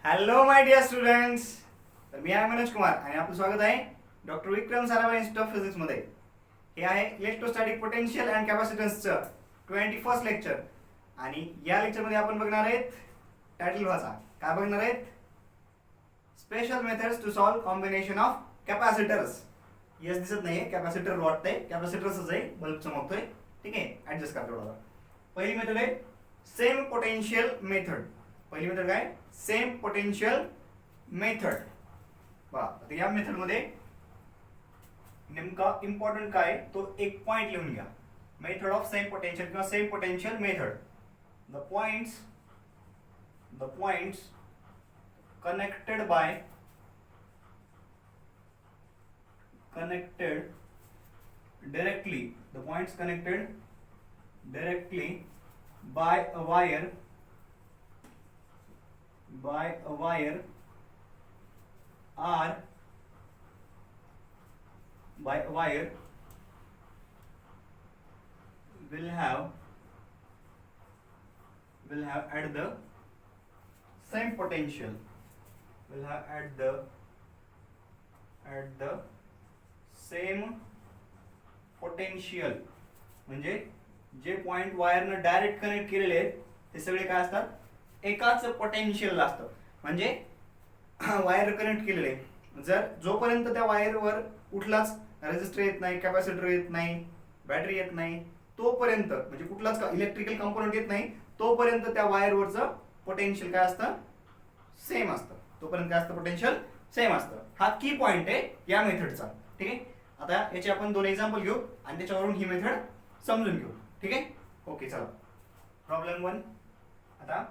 Hello my dear students. तर मी आहे मनोज कुमार आणि आपलं स्वागत आहे doctor Vikram Sarabhai institute of फिजिक्समध्ये. हे आहे इलेक्ट्रोस्टॅटिक पोटेन्शियल अँड कॅपॅसिटन्सचं 21st लेक्चर. आणि या लेक्चरमध्ये आपण बघणार आहेत टायटल वाचा. काय बघणार आहेत? Special methods to solve combination of capacitors. Yes दिसत नाहीये, कॅपॅसिटर वाटतंय, कॅपॅसिटर्सच आहे, बल्ब चमकतोय. ठीक आहे, ऍडजस्ट करा थोडा. पहिली मेथड आहे सेम पोटेन्शियल मेथड. पहिली मेथड काय? Same potential method. आता या मेथड मध्ये नेमका इम्पॉर्टंट काय तो एक पॉइंट लिहून घ्या. मेथड ऑफ सेम पोटेन्शियल किंवा same potential method. The points connected directly, the points connected directly by a wire are will have at the same potential, will have at the same potential. म्हणजे जे point वायरनं direct connect केलेले आहेत ते सगळे काय असतात? एकाच पोटेन्शियल असतं. म्हणजे वायर कनेक्ट केलेले, जर जोपर्यंत त्या वायरवर कुठलाच रेजिस्टर येत नाही, कॅपॅसिटर येत नाही, बॅटरी येत नाही, तोपर्यंत म्हणजे कुठलाच इलेक्ट्रिकल कंपोनंट येत नाही तोपर्यंत त्या वायरवरचं पोटेन्शियल काय असतं? सेम असतं. तोपर्यंत काय असतं? पोटेन्शियल सेम असतं. हा की पॉइंट आहे या मेथडचा. ठीक आहे, आता याचे आपण दोन एक्झाम्पल घेऊ आणि त्याच्यावरून ही मेथड समजून घेऊ. ठीक आहे, ओके. चला, प्रॉब्लेम 1. आता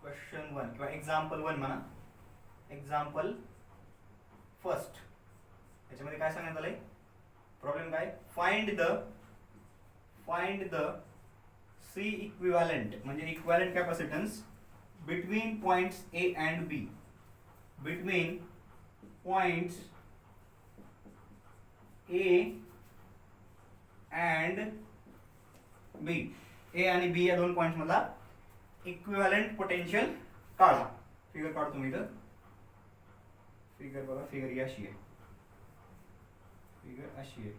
क्वेश्चन 1 किंवा एक्झाम्पल 1 म्हणा. Example first. याच्यामध्ये काय सांगण्यात आलंय? प्रॉब्लेम काय? फाइंड द C इक्विव्हॅलेंट म्हणजे equivalent capacitance between points A and B. Between points A and B. A आणि B या दोन पॉइंट्स मधला इक्विव्हॅलेंट पोटेन्शियल काढा. फिगर काढतो मी इथं. फिगर बघा, फिगर ही अशी आहे. फिगर अशी आहे.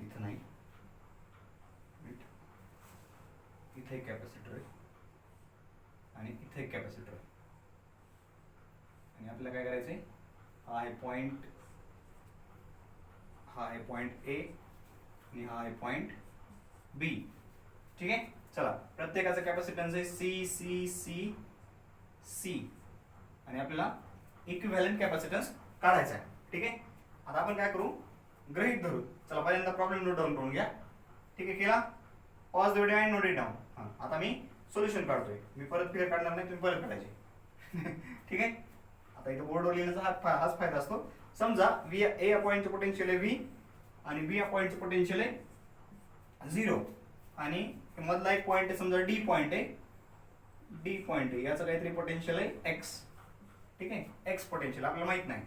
इथं नाही, इथे एक कॅपॅसिटर आहे आणि इथे एक कॅपॅसिटर आहे. आणि आपल्याला काय करायचंय? हा आहे पॉइंट A आणि हा आहे पॉइंट B. ठीक आहे, चला, प्रत्येकाचा कॅपॅसिटन्स आहे C आणि आपल्याला इक्विव्हॅलेंट कॅपॅसिटन्स काढायचा आहे. ठीक आहे, आता आपण काय करू? गृहीत धरू. चला, पहिल्यांदा प्रॉब्लेम नोट डाऊन करून घ्या. ठीक आहे, केला? Pause the video and note it down. आता मी सोल्युशन काढतोय. मी परत फिगर काढणार नाही, तुम्ही परत काढायचे. ठीक आहे, आता इथं बोर्डवर लिहिण्याचा हाच फायदा असतो. समजा A या पॉइंटचं पोटेन्शियल आहे V आणि B या पॉइंटचं पोटेन्शियल आहे 0 आणि मधला एक पॉइंट आहे, समजा D पॉइंट आहे, याचं काहीतरी पोटेन्शियल आहे X. ठीक आहे, X पोटेन्शियल आपल्याला माहित नाही,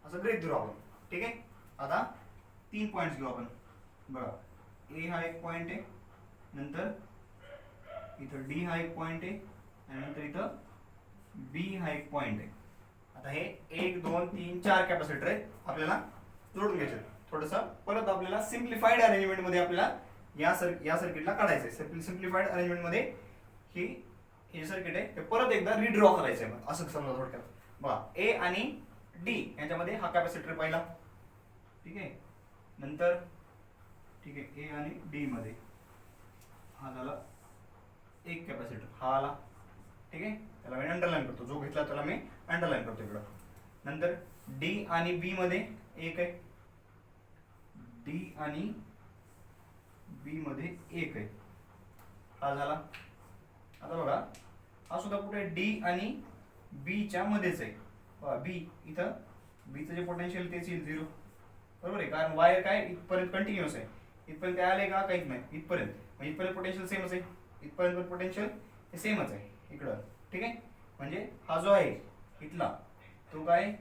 असं गृहीत धरू आपण. ठीक आहे, आता 3 पॉइंट्स घेऊ आपण. बघा, A हा एक पॉइंट आहे, नंतर इथं D हा एक पॉइंट आहे आणि नंतर इथं B हा एक पॉइंट आहे. आता हे 1 2 3 4 कॅपॅसिटर आहेत, आपल्याला जोडून घ्यायचे. थोडंसं परत आपल्याला सिम्प्लिफाईड अरेंजमेंट मध्ये आपल्याला या सर्किटला काढायचं आहे. सिम्प्लिफाईड अरेंजमेंट मध्ये हे सर्किट आहे, ते परत एकदा रिड्रॉ करायचं आहे. असं समजा थोडक्यात. बघा, A आणि D यांच्यामध्ये हा कॅपॅसिटर पहिला. ठीक आहे, नंतर ठीक आहे A आणि D मध्ये हा झाला एक कॅपॅसिटर, हा आला. ठीक आहे, त्याला मी अंडरलाईन करतो. जो घेतला त्याला मी अंडरलाईन करतो इकडं. नंतर D आणि B मध्ये एक आहे, D आणि B मध्ये एक आहे, हा झाला. आता बघा, हा सुद्धा कुठे D आणि B च्या मध्येच आहे. B इथं B चं जे पोटेन्शियल तेच येईल 0. बरोबर आहे, कारण वायर काय इथपर्यंत कंटिन्युअस आहे. इथपर्यंत काय आलंय का? काहीच नाही. इथपर्यंत म्हणजे इथपर्यंत पोटेन्शियल सेमच आहे, इथपर्यंत पोटेन्शियल हे सेमच आहे इकडं. ठीक आहे, म्हणजे हा जो आहे इथला तो काय,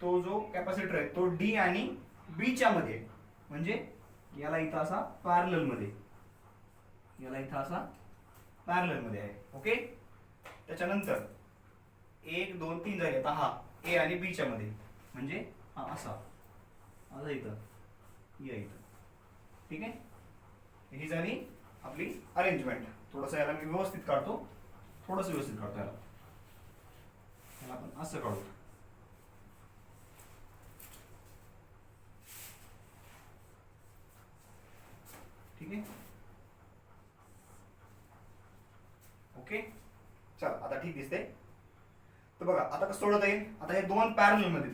तो जो कॅपॅसिटर आहे तो डी आणि बी च्या मध्ये, म्हणजे याला इथं असा पॅरलल मध्ये, याला इथं असा पॅरलल मध्ये आहे. ओके, त्याच्यानंतर 1 2 3 झाले. आता हा ए आणि बी च्या मध्ये, म्हणजे हा असा आता इथं या इथं. ठीक आहे, ही झाली आपली अरेंजमेंट. थोडंसं याला मी व्यवस्थित काढतो, थोडंसं व्यवस्थित काढतो याला आपण असं काढू. ठीक आहे, ओके. चल आता ठीक दिसते. तर बघा आता कसं सोडवता येईल. आता हे दोन पॅरलल मध्ये,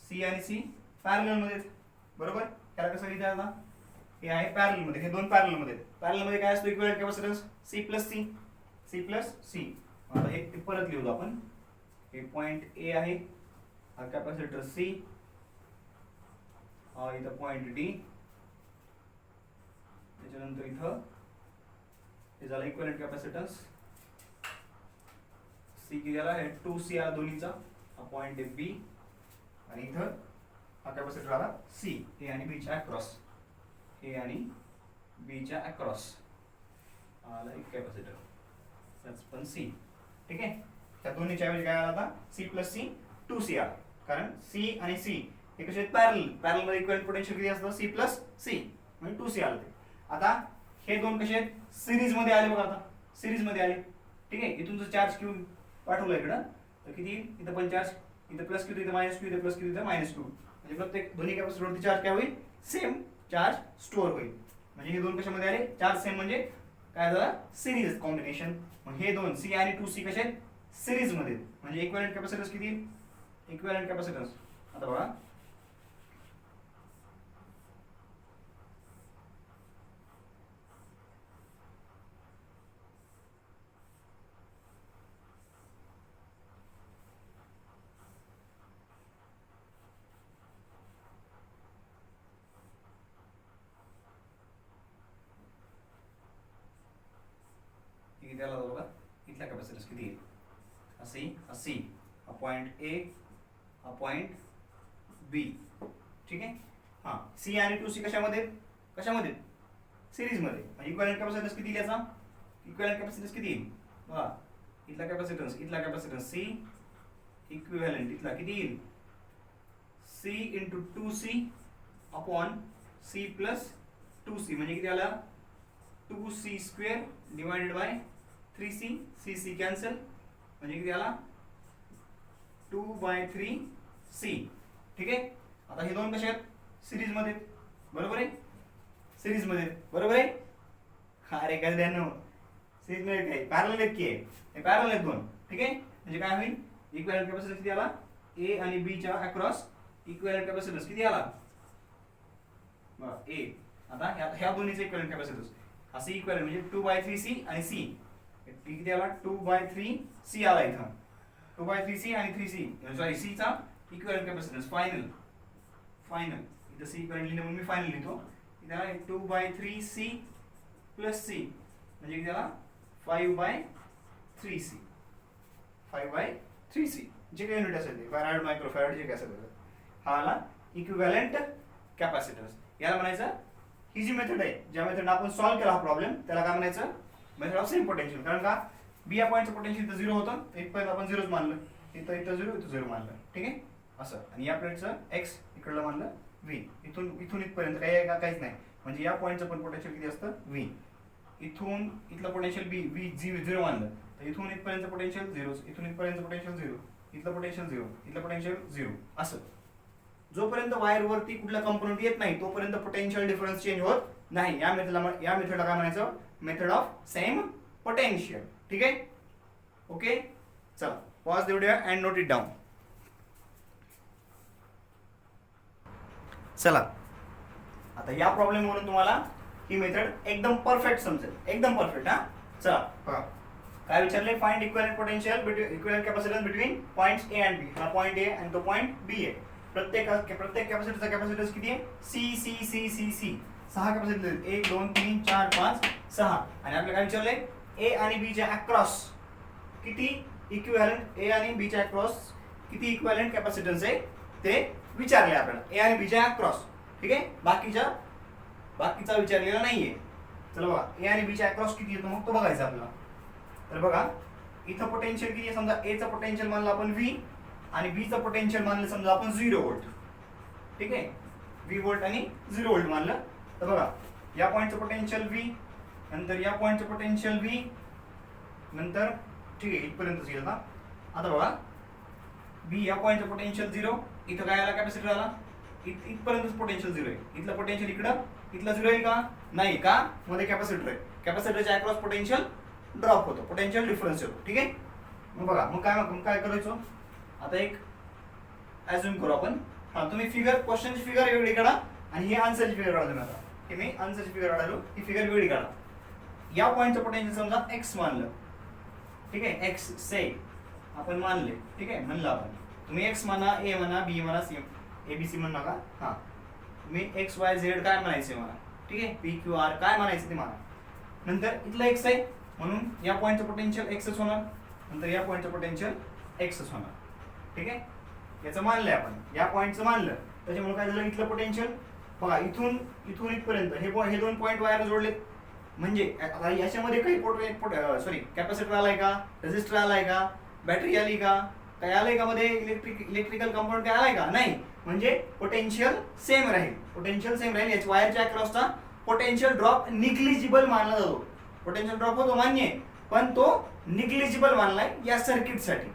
सी आणि सी पॅरलल मध्ये, बरोबर. त्याला कसं लिहिता आता, हे आहे पॅरलल मध्ये, हे दोन पॅरलल मध्ये. पॅरलल मध्ये काय असतो? Equivalent capacitance C plus C, C plus C. आता हे परत लिहू आपण. हे पॉइंट ए आहे, हा कॅपॅसिटर सी, हा इथं पॉइंट डी, त्याच्यानंतर इथं हे झालं इक्विव्हॅलेंट कॅपॅसिटन्स. सी किती आला? हे 2C आला दोन्हीचा, हा पॉइंट आहे बी, आणि इथं हा कॅपॅसिटर आला सी, ए आणि बी च्या अक्रॉस, ए आणि बी च्या अक्रॉस आला एक कॅपॅसिटर, त्याच पण सी. ठीक आहे, त्या दोन्हीच्या ऐवजी काय आला आता? सी प्लस सी 2C आला, कारण सी आणि सी हे कसे पॅरलल, पॅरलल मध्ये इक्विव्हॅलेंट पोटेन्शियल किती असतं? सी प्लस सी, म्हणजे 2C आलं ते. आता हे दोन कसे आहेत? सिरीज मध्ये आले बघा, आता सिरीज मध्ये आले. ठीक आहे, इथून जर चार्ज क्यू पाठवलं इकडं तर किती? इथं पण चार्ज, इथं प्लस क्यू, इथं मायनस क्यू, इथं प्लस क्यू, इथं मायनस क्यू, म्हणजे प्रत्येक दोन्ही कॅपॅसिटरवरती चार्ज काय होईल? सेम चार्ज स्टोअर होईल. म्हणजे हे दोन कशामध्ये आले? चार्ज सेम, म्हणजे काय झालं? Series combination. मग हे दोन सी आणि 2C कसे आहेत? सिरीज मध्ये, म्हणजे इक्विव्हॅलेंट कॅपॅसिटन्स किती? इक्विव्हॅलेंट कॅपॅसिटन्स आता बघा, किती आला बघा, इथला कॅपॅसिटन्स किती येईल? सी, हा पॉइंट ए, हा पॉइंट बी. ठीक आहे, हा सी आणि 2C कशामध्ये? कशामध्ये? सिरीज मध्ये. म्हणजे इक्विव्हॅलेंट कॅपॅसिटन्स किती याचा? इक्विव्हॅलेंट कॅपॅसिटन्स किती येईल बघा, इथला कॅपॅसिटन्स सी, इक्विव्हॅलेंट इथला किती येईल? C into 2C upon C plus 2C, म्हणजे किती आला? 2C square divided by 3C, C cancel, म्हणजे किती आला? 2/3C. ठीक आहे, आता हे दोन कसे आहेत? सिरीज मध्ये, बरोबर आहे? सिरीज मध्ये, बरोबर आहे? अरे काय द्या, सिरीज मध्ये काय पॅरलल आहेत की, हे पॅरलल आहेत दोन. ठीक आहे, म्हणजे काय होईल? इक्विव्हॅलेंट कॅपॅसिटन्स किती आला? ए आणि बी च्या अक्रॉस इक्विव्हॅलेंट कॅपॅसिटन्स किती आला? ए. आता ह्या दोन्हीचे इक्विव्हॅलेंट कॅपॅसिटन्स, हा सी इक्विव्हॅलेंट म्हणजे 2/3C आणि सी किती आला? 2/3C आला इथं, 2/3C आणि 3C, सॉरी सी चा इक्विव्हॅलेंट कॅपॅसिटन्स फायनल, इथं सी इक्विव्हॅलेंट लिहिलं म्हणून मी फायनल लिहितो. इथं आला 2/3C प्लस सी, म्हणजे किती आला? 5/3C, 5/3C, जे काही युनिट असेल ते फॅराड, मायक्रोफॅराड, जे काय असेल हा आला इक्विव्हॅलेंट कॅपॅसिटन्स. याला म्हणायचं, ही जी मेथड आहे, ज्या मेथड आपण सॉल्व्ह केला हा प्रॉब्लेम, त्याला काय म्हणायचं? Method of same potential. कारण का बी या पॉईंटचं पोटेन्शियल इथं 0 होतं, इथपर्यंत आपण 0च मानलं, इथं 0, इथं 0 मानलं. ठीक आहे, असं. आणि या प्लेटचं एक्स इकडलं मानलं व्ही, इथून इथपर्यंत काही आहे का? काहीच नाही. म्हणजे या पॉईंटचं पण पोटेन्शियल किती असतं? व्ही. इथून इथलं पोटेन्शियल बी, व्ही 0 मानलं तर इथून इथपर्यंत पोटेन्शियल 0, इथून इथपर्यंत पोटेन्शियल 0, इथलं पोटेन्शियल 0, इथलं पोटेन्शियल 0, असं. जोपर्यंत वायर वरती कुठला कंपोनंट येत नाही तोपर्यंत पोटेन्शियल डिफरन्स चेंज होत नाही. या मेथडला काय म्हणायचं? Method of same potential. ठीक आहे, ओके. चला pause the video and note it down. चला आता या प्रॉब्लेम वरून तुम्हाला ही मेथड एकदम परफेक्ट समजेल, एकदम परफेक्ट. हा चला बघा काय विचारले? Find equivalent potential equivalent capacitance between points A and B. हा पॉइंट ए आणि तो पॉइंट बी आहे. प्रत्येक कॅपॅसिटरचा कॅपॅसिटन्स किती आहे? C C C C C 6 capacitor दिलेत, 1 2 3 4 5 6. आणि आपल्याला काय विचारलंय, ए आणि बी च्या अक्रॉस किती इक्विव्हॅलंट, ए आणि बी च्या अक्रॉस किती इक्विव्हॅलंट कॅपॅसिटन्स आहे ते विचारले आपल्याला, ए आणि बी च्या अक्रॉस. ठीक आहे, बाकीचा विचारलेला नाहीये. चला बघा, ए आणि बी च्या अक्रॉस किती येतो मग तो बघायचा आपल्याला. तर बघा इथं पोटेन्शियल किती आहे, समजा ए चा पोटेन्शियल मानला आपण व्ही आणि बी चा पोटेन्शियल मानलं समजा आपण 0 व्होल्ट. ठीक आहे, व्ही व्होल्ट आणि 0 व्होल्ट मानलं. तर बघा या पॉइंटचं पोटेन्शियल व्ही, नंतर या पॉइंटचं पोटेन्शियल व्ही, नंतर ठीक आहे इथपर्यंतच येईल ना. आता बघा बी या पॉइंटचं पोटेन्शियल 0, इथं काय आला कॅपॅसिटर आला, इथपर्यंतच पोटेन्शियल 0 आहे. इथलं पोटेन्शियल इकडं, इथलं 0 आहे का नाही, का मध्ये कॅपॅसिटर आहे, कॅपॅसिटरच्या अक्रॉस पोटेन्शियल ड्रॉप होतो, पोटेन्शियल डिफरन्स येतो. ठीक आहे, मग बघा मग काय करायचं आता, एक ॲझ्युम करू आपण. हा तुम्ही फिगर, क्वेश्चनची फिगर वेगळी काढा आणि ही आन्सरची फिगर काढा. तुम्ही आता हे मी आन्सरची फिगर काढालो, ही फिगर वेगळी काढा. या पॉइंटचं पोटेन्शियल समजा एक्स मानलं. ठीक आहे, एक्स से आपण मानले. ठीक आहे, म्हणलं आपण, तुम्ही एक्स म्हणा, ए म्हणा, बी म्हणा, सी, ए बी सी म्हणू नका. हा तुम्ही एक्स वाय झेड काय म्हणायचे मला. ठीक आहे, पी क्यू आर काय म्हणायचं ते म्हणा. नंतर इथलं एक्स आहे म्हणून या पॉइंटचं पोटेन्शियल एक्सच होणार, नंतर या पॉइंटचं पोटेन्शियल एक्सच होणार. ठीक आहे, याचं मानलंय आपण, या पॉइंटचं मानलं, त्याच्यामुळे काय झालं, इथलं पोटेन्शियल बघा इथून इथपर्यंत हे दोन पॉइंट वायर जोडलेत. म्हणजे आता याच्यामध्ये काही कॅपॅसिटर आलाय का, रेजिस्टर आलाय का, बॅटरी आली का, काय आलंय का मध्ये, इलेक्ट्रिकल कंपाऊंड काय आलाय का नाही. म्हणजे पोटेन्शियल सेम राहील. याच्या वायरच्या अक्रॉसचा पोटेन्शियल ड्रॉप निग्लिजिबल मानला जातो. पोटेन्शियल ड्रॉप होतो मान्य आहे, पण तो निग्लिजिबल मानलाय या सर्किटसाठी.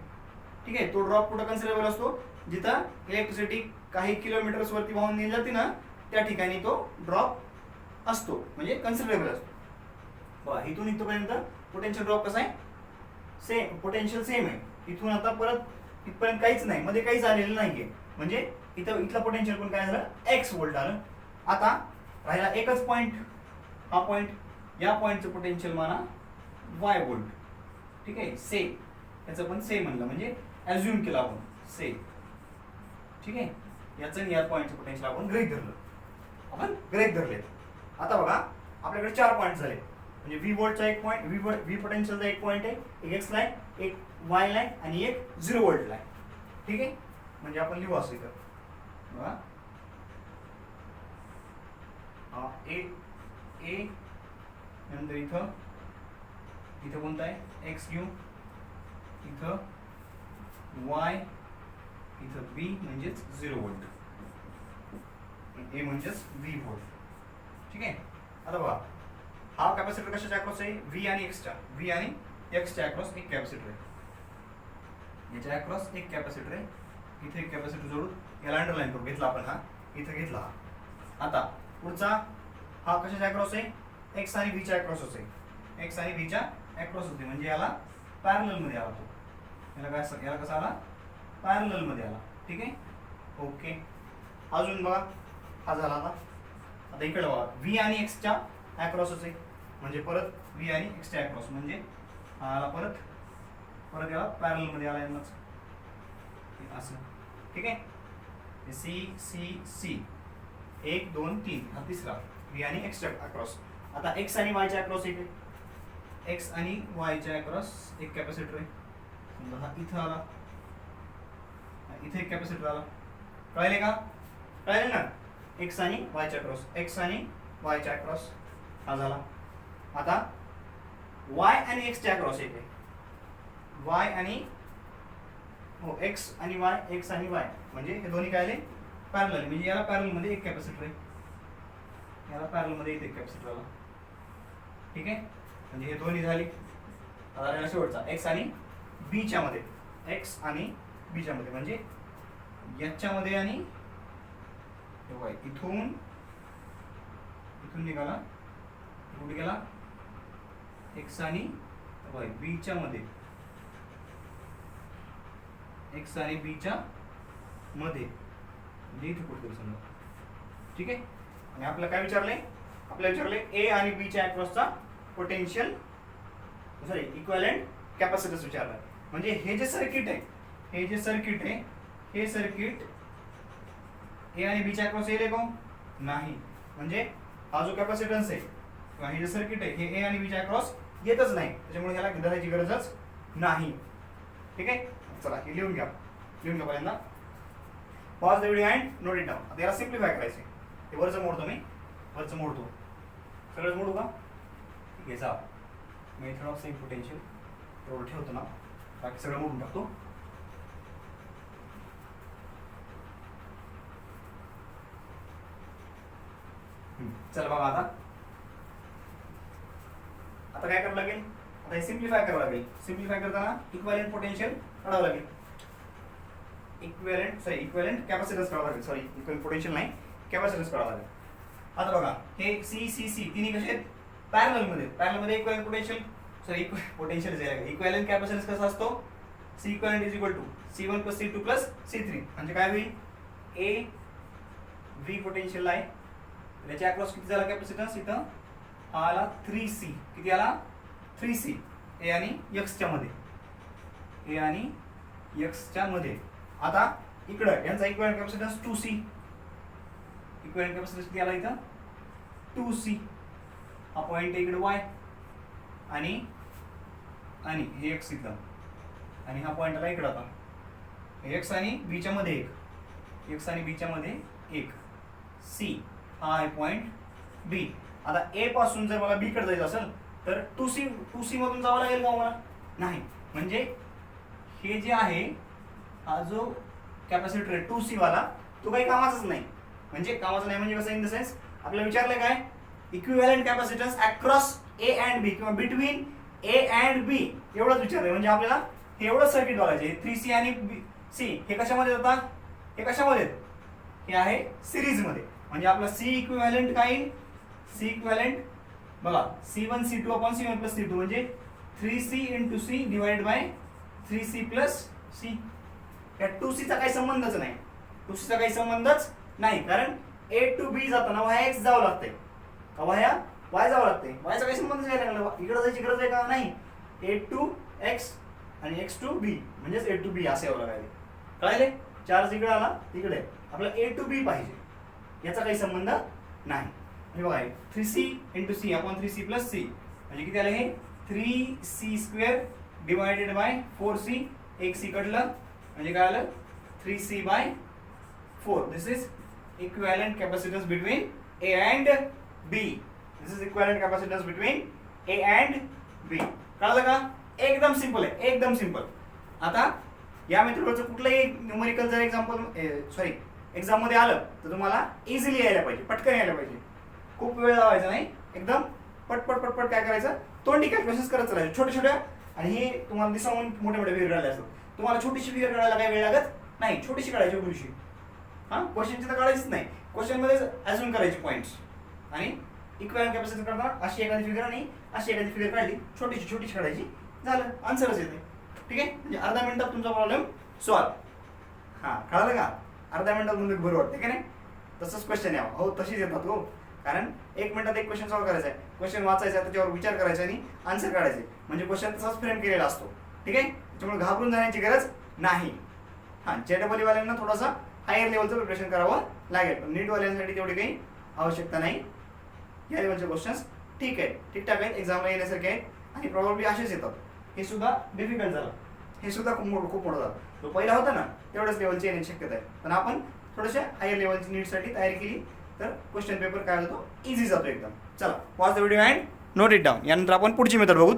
ठीक आहे, तो ड्रॉप कुठं कन्सिडरेबल असतो, जिथं इलेक्ट्रिसिटी काही किलोमीटर्स वरती वाहून नेली जाते ना, त्या ठिकाणी तो ड्रॉप असतो, म्हणजे कन्सिडरेबल असतो. बघा इथून इथपर्यंत पोटेन्शियल ड्रॉप कसा आहे, सेम, पोटेन्शियल सेम आहे. इथून आता परत इथपर्यंत काहीच नाही, मध्ये काहीच आलेलं नाहीये, म्हणजे इथला पोटेन्शियल पण काय झालं, एक्स व्होल्ट आलं. आता राहिला एकच पॉइंट, हा पॉइंट, या पॉइंटचं पोटेन्शियल माना वाय व्होल्ट. ठीक आहे, से याचं पण से म्हणलं, म्हणजे ॲझ्युम केलं आपण से. ठीक आहे, याचं आणि या पॉइंटचं पोटेन्शियल आपण गृहीत धरले. आता बघा आपल्याकडे 4 पॉइंट झाले, म्हणजे व्ही व्होल्टचा एक पॉइंट, व्ही पोटेन्शियलचा एक पॉइंट आहे, एक एक्स लाईन, एक वाय लाईन आणि एक 0 व्होल्ट लाईन. ठीक आहे, म्हणजे आपण लिहू असं इथं बघा, ए नंतर इथं कोणता आहे, एक्स घेऊ, इथं वाय, इथं बी म्हणजेच 0 व्होल्ट, ए म्हणजेच व्ही व्होल्ट. ठीक आहे, आता बघा हा कॅपॅसिटर कशाच्या अक्रॉस आहे, व्ही आणि एक्सच्या अक्रॉस एक कॅपॅसिटर आहे, याच्या अक्रॉस एक कॅपॅसिटर आहे, इथे एक कॅपॅसिटर जोडून याला अंडरलाईन करू, घेतला आपण, हा इथं घेतला हा. आता पुढचा हा कशाच्या अक्रॉस आहे, एक्स आणि व्हीच्या अक्रॉस आहे, एक्स आणि व्हीच्या अक्रॉस होते, म्हणजे याला पॅरलल मध्ये आला तो, याला कसा आला, पॅरलल मध्ये आला. ठीक आहे, ओके. अजून बघा हा झाला. आता इकडे बघा व्ही आणि एक्सच्या अक्रॉसच आहे, म्हणजे परत व्ही आणि एक्सच्या अक्रॉस, म्हणजे हा आला परत याला पॅरलल मध्ये आला यांनाच असं. ठीक आहे, सी 1 2 3 हा तिसरा व्ही आणि एक्सच्या अक्रॉस. आता एक्स आणि वायच्या अक्रॉस इथे, एक्स आणि वायच्या अक्रॉस एक कॅपॅसिटर आहे, समजा हा इथं आला, इथे एक कॅपॅसिटर आला. कळले ना, एक्स आणि वायच्या अक्रॉस हा झाला. आता वाय आणि एक्सच्या अक्रॉस येते, एक्स आणि वाय, म्हणजे हे दोन्ही काय आले, पॅरलल, म्हणजे याला पॅरलल मध्ये एक कॅपॅसिटर आहे, याला पॅरलल मध्ये एक कॅपॅसिटर आला. ठीक आहे, म्हणजे हे दोन्ही झाली. आता राहिला शेवटचा एक्स आणि बीच्या मध्ये, म्हणजे याच्यामध्ये आणि इथून निघाला, कुठे गेला, एक्स आणि बीच्या मध्ये, एक्स आणि बीच्या मध्ये, म्हणजे इथे कुठे समजा. ठीक आहे, आणि आपल्याला काय विचारले, ए आणि बीच्या अक्रॉसचा पोटेन्शियल इक्विव्हॅलंट कॅपॅसिटन्स विचारला. म्हणजे हे जे सर्किट आहे, हे सर्किट ए आणि बीच्या अक्रॉस येईल का नाही, म्हणजे हा जो कॅपॅसिटन्स आहे किंवा हे जे सर्किट आहे हे ए आणि बीच्या अक्रॉस येतच नाही, त्याच्यामुळे ह्याला धरायची गरजच नाही. ठीक आहे, चला हे लिहून घ्या पहिल्यांदा. Pause the video and note it down. आता याला सिम्प्लिफाय करायचे. हे वरचं मोडतो मी, वरचं मोडतो. सगळंच मोडू का? ठीक आहे, जा मेथड ऑफ सेम पोटेन्शियल तेवढं ठेवतो ना, बाकी सगळं मोडून टाकतो. चला बघा आता काय करावं लागेल, आता हे सिम्प्लिफाय करावं लागेल. सिम्प्लिफाय करताना इक्विव्हॅलेंट पोटेन्शियल काढावं लागेल. इक्विव्हॅलेंट कॅपॅसिटन्स काढावं लागेल. सॉरी, इक्विव्हॅलेंट पोटेन्शियल नाही, कॅपॅसिटन्स काढावं लागेल. आता बघा हे सी सी सी तिन्ही कसे आहेत, पॅरलल मध्ये इक्विव्हॅलेंट पोटेन्शियल इक्विव्हॅलेंट कॅपॅसिटन्स कसा असतो, C equivalent is equal to C1 + C2 + C3. म्हणजे काय होईल, ए व्ही पोटेन्शियल आहे, त्याच्या अक्रॉस किती झाला कॅपॅसिटन्स, इथं हा आला 3C. किती आला, 3C. ए आणि एक्सच्या मध्ये. आता इकडं यांचा equivalent capacitance 2C. Equivalent capacitance किती आला इथं, 2C. हा पॉइंट आहे इकडे Y आणि हे एक्स इथं, आणि हा पॉइंट आला इकडं. आता एक्स आणि बीच्या मध्ये एक, C हा आहे पॉइंट B. आता ए पासून जर मला बी कडे जायचं असेल तर 2C मधून जावं लागेल का मला, नाही. म्हणजे हे जे आहे, हा जो कॅपॅसिटर आहे 2C वाला, तो काही कामाचाच नाही. म्हणजे कसं, इन द सेन्स आपल्याला विचारलंय काय, equivalent capacitance across A and B किंवा बिटवीन ए अँड बी एवढंच विचारलंय. म्हणजे आपल्याला हे एवढं सर्किट बघायचे. 3C आणि C हे कशामध्ये जातात, हे आहे सिरीज मध्ये. म्हणजे आपला C इक्विव्हॅलेंट काय येईल, C इक्विव्हॅलेंट बघा C1 C2 / C1 + C2 म्हणजे 3C × C divided by 3C + C. या 2C चा काही संबंधच नाही. कारण A to B जाताना वाया X जावं लागतंय का वाया Y जावं लागतंय. वायचा काही संबंधच नाही लागला, इकडे जायची गरज आहे का नाही. A to X आणि X to B म्हणजेच A to B असे यावं लागेल. कळले, चार्ज इकडे आला तिकडे, आपल्याला A to B पाहिजे, याचा काही संबंध नाही. हे बघा 3C × C / 3C + C म्हणजे किती आलं, हे 3C² डिवायडेड बाय 4C. एक C कडलं म्हणजे काय आलं, 3C/4. This is equivalent capacitance between A and B. कळलं का, एकदम सिंपल. आता या मेथडवरचं कुठलंही न्यूमेरिकल जर एक्झाम मध्ये आलं तर तुम्हाला इझिली यायला पाहिजे, पटकन यायला पाहिजे. खूप वेळ लावायचा नाही, एकदम पटपट काय करायचं, तोंडी कॅल्क्युलेशन्स करत राहायचं छोट्या. आणि हे तुम्हाला दिसावून मोठे फिगर काढले असतात, तुम्हाला छोटीशी फिगर काढायला काही वेळ लागत नाही. छोटीशी काढायची एवढीशी. हा क्वेश्चनची तर काढायचीच नाही, क्वेश्चन मध्ये अजून करायचे पॉईंट्स. आणि इक्विव्हॅलेंट कॅपॅसिटन्स करताना अशी एखादी फिगर आणि अशी एखादी फिगर काढली, छोटीशी काढायची, झालं, आन्सरच येते. ठीक आहे, म्हणजे अर्धा मिनिटात तुमचा प्रॉब्लेम सॉल्व. हा कळलं का, अर्धा मिनिटात म्हणजे बरं वाटते की नाही. तसंच क्वेश्चन यावं, हो तशीच येतात हो. कारण 1 मिनिटात एक क्वेश्चन सॉल्व करायचा आहे, क्वेश्चन वाचायचा, त्याच्यावर विचार करायचा आणि आन्सर काढायचे. म्हणजे क्वेश्चन तसाच फ्रेम केलेला असतो. ठीक आहे, त्याच्यामुळे घाबरून जाण्याची गरज नाही. हा JEE वाल्यांना थोडासा हायर लेवलचं प्रिपरेशन करावं लागेल, पण नीट वाल्यांसाठी तेवढी काही आवश्यकता नाही. या लेवलचे क्वेश्चन्स ठीकठाक आहेत, एक्झामला येण्यासारखे आहेत आणि प्रॉब्लेम असेच येतात. हे सुद्धा डिफिकल्ट झालं, हे सुद्धा खूप मोठं झालं. जो पहिला होता ना तेवढ्याच लेवलची येण्याची शक्यता आहे. पण आपण थोड्याशा हायर लेवलची नीटसाठी तयारी केली तर क्वेश्चन पेपर काय होतो, इझी जातो एकदम. चला, pause the video and note it down. यानंतर आपण पुढची मेथड बघू.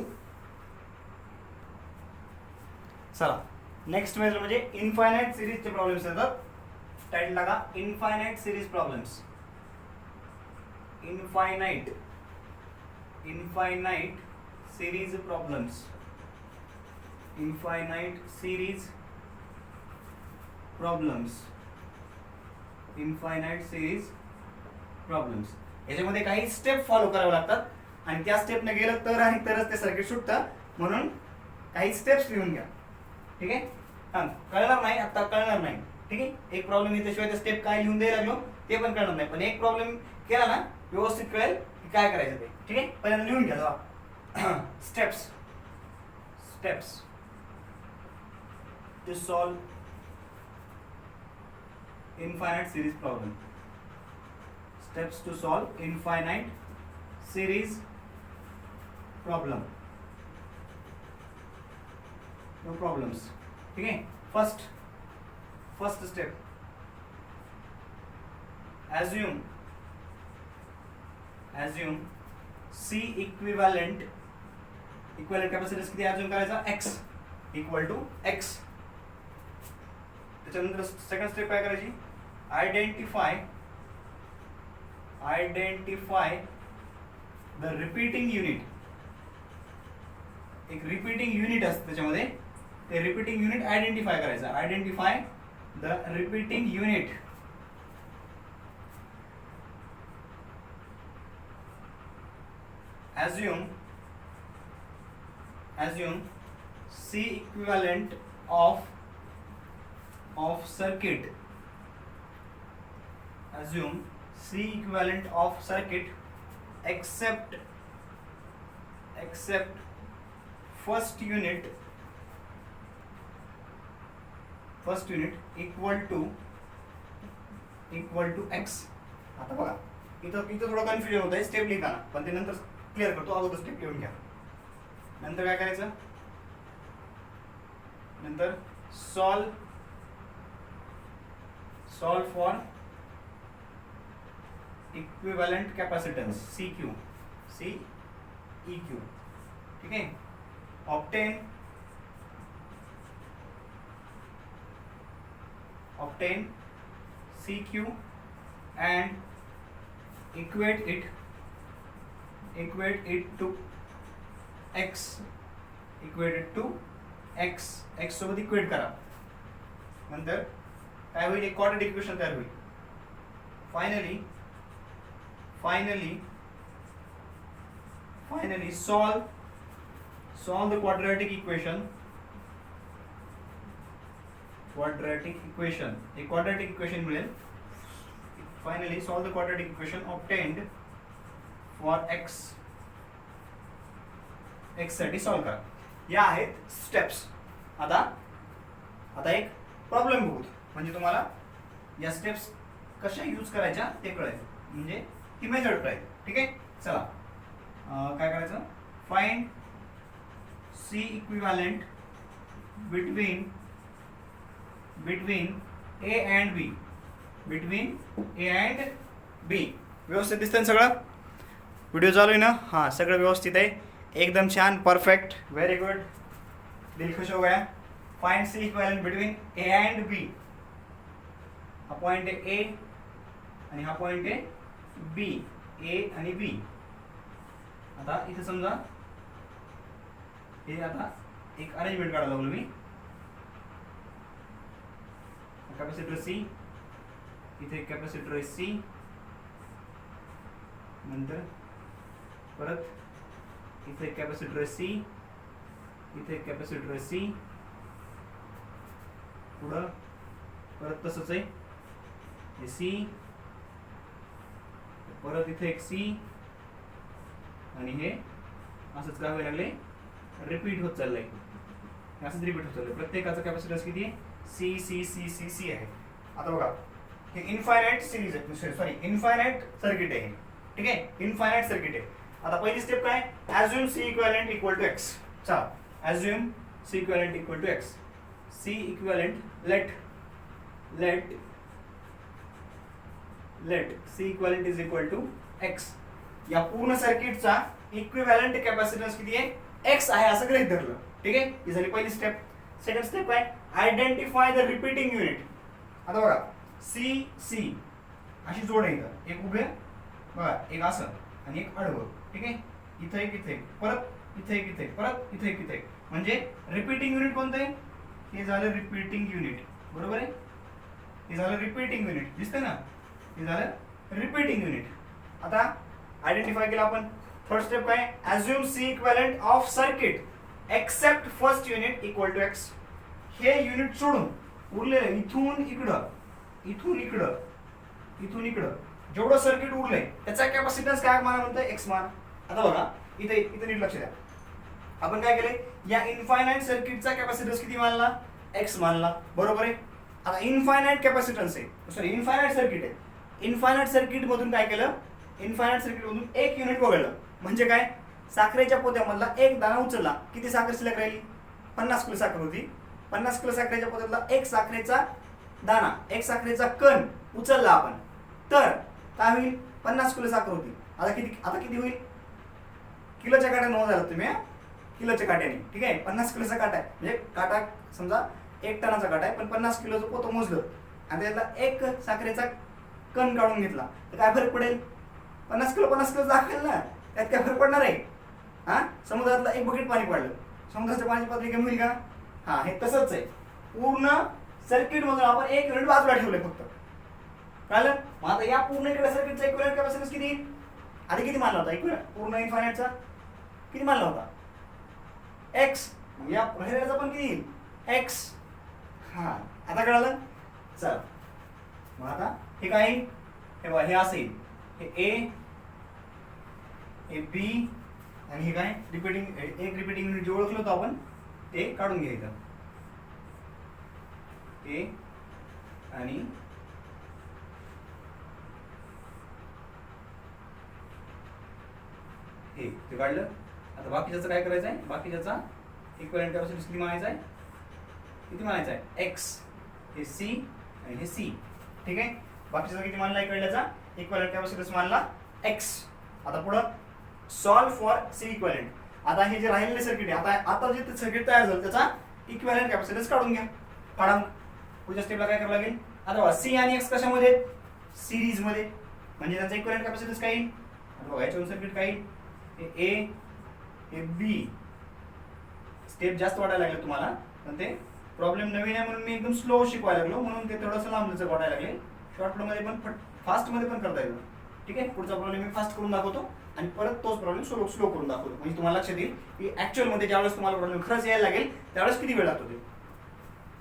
चला, नेक्स्ट मेथड म्हणजे इनफायनाइट सिरीजचे प्रॉब्लेम्स येतात. टाइटल लागा, infinite series problems. Infinite series problems. Infinite series problems. याच्यामध्ये काही स्टेप फॉलो करावे लागतात आणि त्या स्टेपने गेलं तरच ते सर्किट सुटतं. म्हणून काही स्टेप्स लिहून घ्या. ठीक आहे, कळणार नाही, आता कळणार नाही. ठीक आहे, एक प्रॉब्लेम येण्याशिवाय ते स्टेप काय लिहून द्यायला लागलो ते पण कळणार नाही. पण एक प्रॉब्लेम केला ना व्यवस्थित कळेल की काय करायचं ते. ठीक आहे, पहिल्यांदा लिहून घ्या. Steps to solve infinite series problem. steps to solve infinite series problem. No problems. ठीक है. First step. Assume C equivalent capacitance किती assume करायचा x equal to x. त्याच्यानंतर सेकंड स्टेप काय करायची, आयडेंटिफाय द रिपीटिंग युनिट. एक repeating unit असते त्याच्यामध्ये, ते रिपीटिंग युनिट आयडेंटिफाय करायचं. Identify the repeating unit. assume C equivalent of circuit. Assume C equivalent of circuit except first unit equal to x. आता बघा इथं थोडं कन्फ्युजन होत आहे स्टेप लिहिताना, पण ते नंतर क्लिअर करतो. अगोदर स्टेप लिहून घ्या. नंतर काय करायचं, नंतर solve for equivalent capacitance CEQ. ठीक आहे. Obtain CEQ and equate it to x. x सोबत इक्वेट करा. नंतर काय होईल, एक क्वाड्रॅटिक इक्वेशन तयार होईल. Finally solve the quadratic equation. एक quadratic equation मिळेल. Finally solve the quadratic equation obtained for x साठी सॉल्व करा. या आहेत स्टेप्स. आता एक प्रॉब्लेम बघू, म्हणजे तुम्हाला या स्टेप्स कशा यूज करायच्या ते कळेल, म्हणजे ती मेथड कळेल. ठीक आहे. चला काय करायचं, find C equivalent between A and B. व्यवस्थित दिसतंय सगळं, व्हिडिओ चालू आहे ना. हां, सगळं व्यवस्थित आहे, एकदम छान, परफेक्ट, व्हेरी गुड, दिल खुश हो गया. Find C equivalent between A and B. हा पॉइंट आहे A आणि हा पॉइंट आहे B. A आणि B. आता इथे समजा हे आता एक अरेंजमेंट काढायला लागलो मी. कॅपॅसिटर C, इथे कॅपॅसिटर आहे C, नंतर परत इथे कॅपॅसिटर आहे C, इथे कॅपॅसिटर आहे C, पुढं परत तसंच आहे, हे C, परत इथे एक C, आणि हे असंच काय व्हायला लागले, रिपीट होत चाललंय. असंच रिपीट होत चाललंय. प्रत्येकाचा कॅपॅसिटन्स किती आहे, C आहे. आता बघा हे इनफायनाइट सिरीज आहे, सॉरी इनफायनाइट सर्किट आहे. ठीक आहे, इनफायनाइट सर्किट आहे. आता पहिली स्टेप काय, assume C equivalent equal to x. चला, assume C equivalent equal to x. C equivalent let C equivalent is equal to x. या पूर्ण सर्किटचा इक्विव्हॅलंट कॅपॅसिटन्स किती आहे, x आहे असं गृहीत धरलं. ठीक आहे, ही झाली पहिली स्टेप. सेकंड स्टेप काय, आयडेंटिफाय द रिपीटिंग युनिट. आता बघा C अशी जोड आहे, इथं एक उभे बघा, एक असं आणि एक आडवं. ठीक आहे, इथं एक, परत इथे एक, परत इथे एक, म्हणजे रिपीटिंग युनिट कोणतं आहे, हे झालं रिपीटिंग युनिट. बरोबर आहे, हे झालं रिपीटिंग युनिट, दिसतंय ना, हे झालं रिपीटिंग युनिट. आता आयडेंटिफाय केलं आपण. थर्ड स्टेप काय, assume C equivalent of circuit except first unit equal to x. हे युनिट सोडून उरलेलं इथून इकडं जेवढं सर्किट उरलंय त्याचा कॅपॅसिटन्स काय माना म्हणतोय, x माना. आता बघा इथे नीट लक्ष द्या. आपण काय केलंय, या इनफायनाइट सर्किटचा कॅपॅसिटन्स किती मानला, x मानला. बरोबर आहे. आता इनफायनाइट कॅपॅसिटन्स आहे, सॉरी इनफायनाइट सर्किट आहे. इन्फायनाइट सर्किट मधून काय केलं, इन्फायनाइट सर्किट मधून एक युनिट वगळलं. म्हणजे काय, साखरेच्या पोत्यामधला एक दाणा उचलला, किती साखर शिल्लक राहिली, 50 किलो साखर होती. 50 किलो साखरेच्या पोत्यातला एक साखरेचा दाणा, एक साखरेचा कण उचलला आपण, तर काय होईल, 50 किलो साखर होती. आता किती होईल, किलोच्या काट्याने मोजायला तुम्ही, किलोच्या काट्याने. ठीक आहे, 50 किलोचा काटा आहे, म्हणजे काटा समजा 1 टनाचा काटा आहे, पण 50 किलोचं पोतं मोजलं आणि त्यातला एक साखरेचा कण काढून घेतला, तर काय फरक पडेल, 50 किलो दाखवेल ना, त्यात काय फरक पडणार आहे. हा, समुद्रातलं एक बकेट पाणी पडलं, समुद्राच्या पाण्याची पातळी कमी होईल का. हा, हे तसंच आहे. पूर्ण सर्किट मधून आपण एक युनिट बाजूला ठेवलंय फक्त, कळलं. मग आता या पूर्ण इकडे सर्किटचा इक्विव्हॅलेंट कॅपॅसिटन्स किती, आधी किती मानला होता, इक्विव्हॅलेंट पूर्ण इन्फायनाइटचा किती मानला होता, x. मग या राहिलेल्याचा पण किती येईल, x. हा, आता कळालं. चल मग आता हे काय येईल, हे बघा, हे असं येईल, हे a, हे b आणि हे काय रिपीटिंग, एक रिपीटिंग युनिट जे ओळखलं होतं आपण ते काढून घ्यायचं, a आणि हे ते काढलं. आता बाकीच्याचं काय करायचं आहे, बाकीच्याचा इक्विव्हॅलेंट कॅपॅसिटन्स किती म्हणायचा आहे, x, हे c आणि हे c. ठीक आहे, बाकीचा किती मानला इक्विव्हॅलेंटचा, इक्विव्हॅलेंट कॅपॅसिटन्स मानला x. आता पुढं सॉल्व फॉर c इक्विव्हॅलेंट. आता हे जे राहिलेले सर्किट आहे, आता जे सर्किट तयार झालं त्याचा इक्विव्हॅलेंट कॅपॅसिटन्स काढून घ्या. काढा. पुढच्या स्टेपला काय करावं लागेल, आता बघा c आणि x कशामध्ये आहेत, सिरीज मध्ये, म्हणजे त्यांचा इक्विव्हॅलेंट कॅपॅसिटन्स काय येईल, बघा याच्यावरून सर्किट काय येईल, हे a, हे b. स्टेप जास्त वाटायला लागले तुम्हाला, पण ते प्रॉब्लेम नवीन आहे म्हणून मी एकदम स्लो शिकवायला लागलो, म्हणून ते थोडंसं लांबलंच वाटायला लागले. शॉर्ट मध्ये पण फास्ट मध्ये पण करता येईल. ठीक आहे, पुढचा प्रॉब्लेम मी फास्ट करून दाखवतो आणि परत तोच प्रॉब्लेम स्लो करून दाखवतो, म्हणजे तुम्हाला लक्षात येईल की ऍक्च्युअल मध्ये ज्यावेळेस तुम्हाला प्रॉब्लेम खरंच यायला लागेल त्यावेळेस किती वेळ लागतो ते.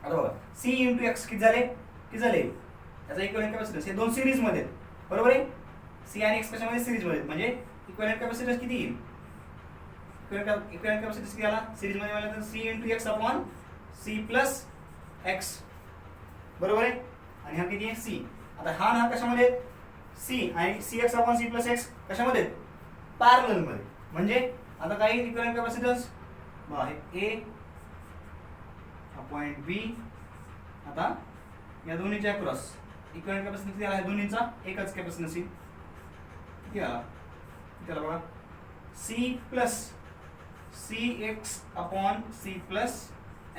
आता बघा c इंटू x किती झाले, त्याचा इक्विव्हॅलेंट कॅपॅसिटन्स हे दोन सिरीज मध्ये आहेत, बरोबर आहे. c आणि x कशामध्ये, सिरीज मध्ये, म्हणजे इक्विव्हॅलेंट कॅपॅसिटन्स किती येईल, इक्विव्हॅलेंट कॅपॅसिटन्स किती आला सिरीज मध्ये मला, तर c into x upon c plus x, बरोबर आहे. आणि हा किती आहे c. आता हा ना कशामध्ये, c आणि cx upon c plus x कशामध्ये, पॅरलल मध्ये. म्हणजे आता काय इक्विव्हॅलेंट कॅपॅसिटन्स, हे a हा पॉइंट b. आता या दोन्हीच्या अक्रॉस इक्विव्हॅलेंट कॅपॅसिटन्स किती आला, या दोन्हीचा एकच कॅपॅसिटन्स किती आला, त्याला बघा c plus cx upon c plus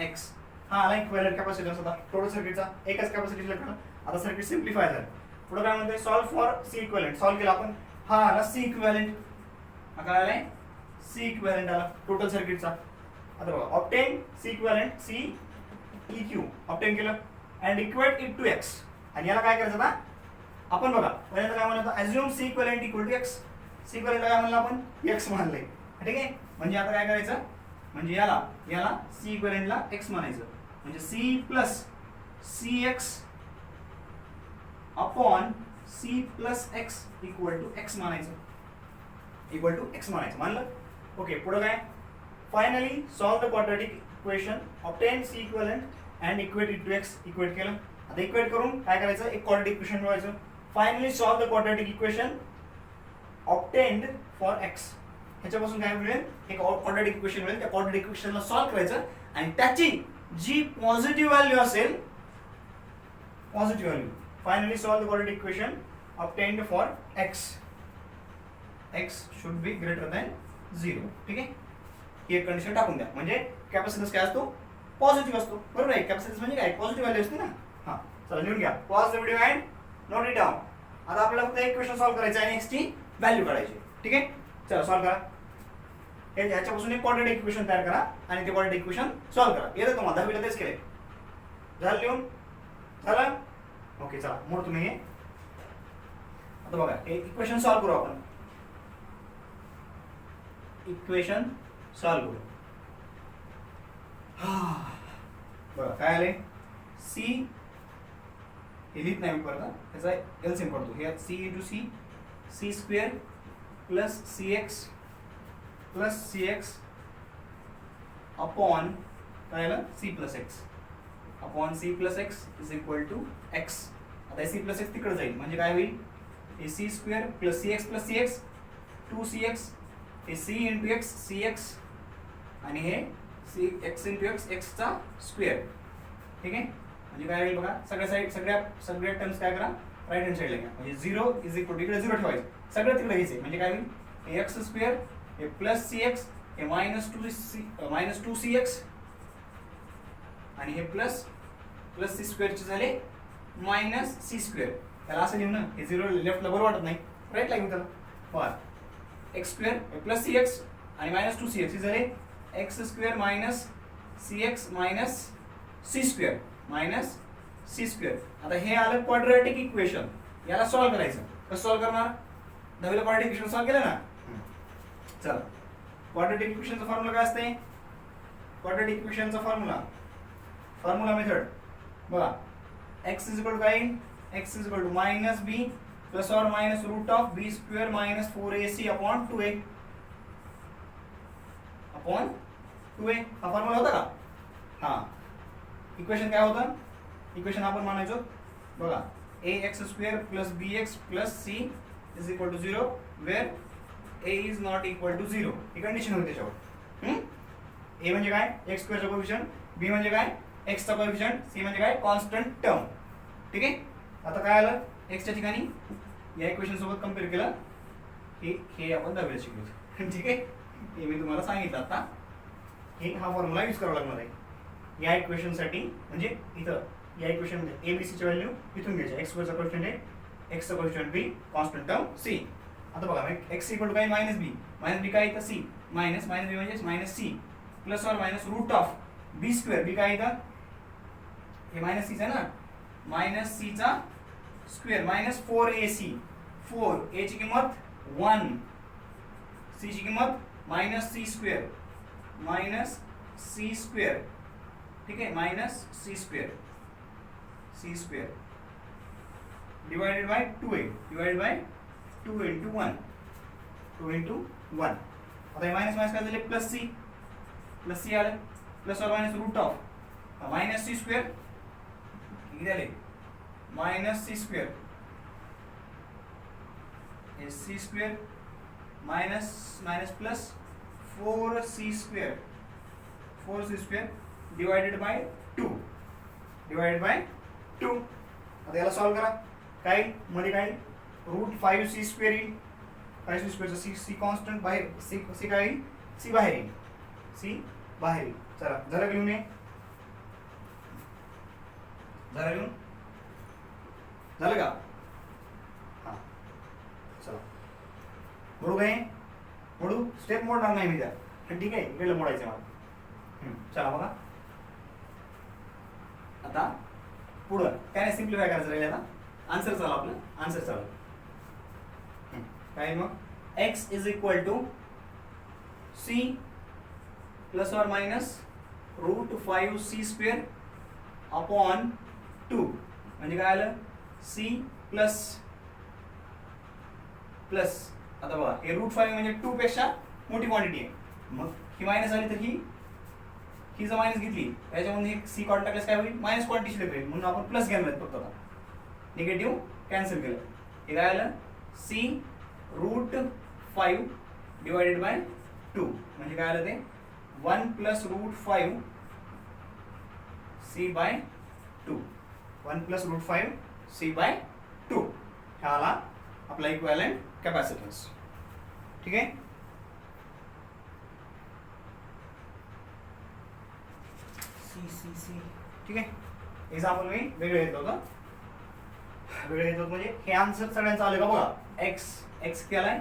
x. हा आला इक्विव्हॅलेंट कॅपॅसिटन्स. आता टोटल सर्किटचा एकच कॅपॅसिटी शिल्लक. आता सर्किट सिम्प्लिफाय झालं. पुढे काय म्हणते, solve for c equivalent. Solve केला आपण, हा आला c इक्विव्हॅलेंट. हा काय आलाय, c इक्विव्हॅलेंट आला टोटल सर्किटचा. आता बघा obtain c equivalent, c eq obtain केलं and equate it to x. आणि याला काय करायचं आता आपण, बघा पहिल्यांदा काय म्हणलं, assume c equivalent equal to x. c equivalent काय म्हणलं आपण, x मानलंय. ठीक आहे, म्हणजे आता काय करायचं, म्हणजे याला c इक्विव्हॅलेंटला x म्हणायचं, म्हणजे c plus cx upon c plus x equal to x म्हणायचं, इक्वल टू x म्हणायचं. मानलं. ओके, पुढे काय, finally solve the quadratic equation, obtain c equivalent and equate it to x. Equate केलं. आता इक्वेट करून काय करायचं, एक क्वाड्रॅटिक इक्वेशन मिळवायचं. Finally solve the quadratic equation obtained for x. ह्याच्यापासून काय मिळेल, एक क्वाड्रॅटिक इक्वेशन मिळेल. त्या क्वाड्रॅटिक इक्वेशनला सॉल्व करायचं आणि त्याची जी पॉझिटिव्ह व्हॅल्यू असेल, positive value, finally solve the quadratic equation obtained for x. x should be greater than 0. ठीक आहे, ही एक कंडिशन टाकून द्या. म्हणजे कॅपॅसिटन्स काय असतो, पॉझिटिव्ह असतो. बरोबर आहे, कॅपॅसिटन्स म्हणजे काय, पॉझिटिव्ह व्हॅल्यू असते ना. हा, चला लिहून घ्या, pause the video and note it down. आता आपल्याला फक्त एक क्वेश्चन सॉल्व करायचा आहे आणि x ची व्हॅल्यू काढायची. ठीक आहे, चला सॉल्व करा. ह्याच्यापासून एक क्वाड्रॅटिक इक्वेशन तयार करा आणि ते क्वाड्रॅटिक इक्वेशन सॉल्व करा. येतं तुम्हाला, 10वीला तेच केलंय. झालं लिहून, झालं. ओके, चला मोड तुम्ही हे. आता बघा हे इक्वेशन सॉल्व करू आपण. इक्वेशन सॉल्व करू. बघा काय आले, c हे लिहित नाही मी परत, त्याचा एलसीएम पडतो. हे c into c square plus cx upon काय आलं, c plus x upon c plus x is equal to x. आता c प्लस x तिकडे जाईल, म्हणजे काय होईल, हे C square plus C X 2cx, हे C into X C X आणि हे सी एक्स इंटू एक्स एक्सचा स्क्वेअर. ठीक आहे, म्हणजे काय होईल बघा, सगळ्या टर्म्स काय करा, राईट हँड साईडला घ्या. म्हणजे 0 इज इक्वल टू, इकडे 0 ठेवायचं, सगळं तिकडे घ्यायचं. म्हणजे काय होईल, हे एक्स स्क्वेअर, हे प्लस सी एक्स, हे मायनस टू सी एक्स आणि हे प्लस सी स्क्वेअरचे झाले मायनस सी स्क्वेअर. त्याला असं लिहू ना, हे 0 लेफ्टला बरोबर वाटत नाही, राईटला घेऊ त्याला. बरं, X square plus C X आणि मायनस 2cx झाले X square minus C X minus C square. आता हे आलं क्वाड्रॅटिक इक्वेशन. याला सॉल्व्ह करायचं. कसं सॉल्व्ह करणार, 10वीला क्वाड्रॅटिक इक्वेशन सॉल्व्ह केलं ना. चला, क्वाड्रॅटिक इक्वेशनचा फॉर्म्युला काय असते, क्वाड्रॅटिक इक्वेशनचा फॉर्म्युला मेथड बघा, x इज इक्वल टू काय, x is equal to minus B plus और minus root of B square minus 4ac upon 2a. हा फॉर्म्युला होता का. हा, इक्वेशन काय होतं, इक्वेशन आपण मानायचो बघा, ax square plus bx plus c is equal to 0 where a is not equal to 0. ही कंडिशन होती त्याच्यावर. a म्हणजे काय, x स्क्वेअरचा कोएफिशियंट, b म्हणजे काय, x चा कोएफिशियंट, c म्हणजे काय, कॉन्स्टंट टर्म. ठीक आहे, आता काय आलं, x च्या ठिकाणी या इक्वेशन सोबत कम्पेअर केलं, हे आपण 10वीला शिकलो. ठीक आहे, हे मी तुम्हाला सांगितलं आता. हा फॉर्म्युला यूज करावा लागणार आहे या इक्वेशन साठी. म्हणजे इथं या इक्वेशन मध्ये abc ची व्हॅल्यू इथून घ्यायची. x स्क्वेअरचा कोएफिशियंट आहे, x चा coefficient b, constant term c. आता बघा, x इक्वल टू काय, मायनस बी काय इथं c, मायनस बी म्हणजे मायनस c प्लस और minus root of B square, B काय इथं, हे मायनस c चा ना, मायनस c चा स्क्वेअर मायनस 4ac, 4 a ची किंमत 1, c ची किंमत मायनस c स्क्वेअर, ठीक आहे, minus c square divided by 2a, divided by 2 into 1. आता हे मायनस काय झाले, प्लस सी आलं, प्लस और minus root of minus C square, किती झाले, मायनस सी स्क्वेअर, हे C square minus plus 4c square divided by 2. आता याला सॉल्व्ह करा, काय मध्ये काय, रूट 5c स्क्वेअर येईल, 5c स्क्वेअरचा c कॉन्स्टंट बाहेर, c काय येईल, c बाहेर येईल. चला, जरा लिहून ये, झालं का. हा, चला मोडू स्टेप मोडणार नाही मी त्या. ठीक आहे, इकडे मोडायचं मला. चला बघा, आता पुढं काय नाही, सिम्प्लिफाय करायचं राहिलं. आता आन्सर चालू, आपलं आन्सर चालू काय, मग x is equal to c plus और minus root 5c square upon 2. म्हणजे काय आलं, c प्लस आता बघा, हे रूट 5 म्हणजे 2 पेक्षा मोठी क्वांटिटी आहे. मग ही मायनस आली तर ही जर मायनस घेतली त्याच्यामध्ये सी कॉन्टॅक्ट टाकल्यास काय होईल, मायनस क्वांटिटी शिल्लक राहील, म्हणून आपण प्लस घेणार फक्त. आता निगेटिव्ह कॅन्सल केलं, हे काय आलं, सी रूट 5 डिवायडेड बाय 2. म्हणजे काय आलं ते 1 plus root 5 c by 2. 1 plus root 5 c by 2 हा आला आपला इक्विव्हॅलेंट कॅपॅसिटन्स. ठीक आहे, सी. ठीक आहे, एक्झाम्पल मी वेगळे घेतलं होतं, म्हणजे हे आन्सर सगळ्यांचं आलं का बघा. एक्स केलाय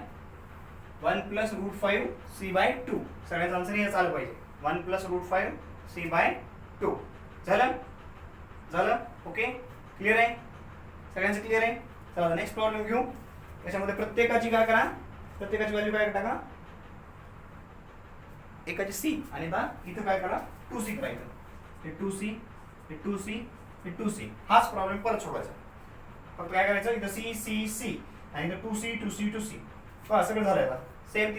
1 प्लस रूट 5 c बाय 2, सगळ्यांचं आन्सर हे आलं पाहिजे. 1 प्लस रूट 5 c बाय 2. झालं ओके, क्लिअर आहे, सगळ्यांचं क्लिअर आहे. चला नेक्स्ट प्रॉब्लेम घेऊ. याच्यामध्ये प्रत्येकाची व्हॅल्यू काय टाका, एकाची c आणि आता इथं काय करा, 2c करायचं. हे 2c हाच प्रॉब्लेम परत सोडवायचा. फक्त काय करायचं, इथं c आणि इथं 2c. बस सगळं झालंय. आता सेम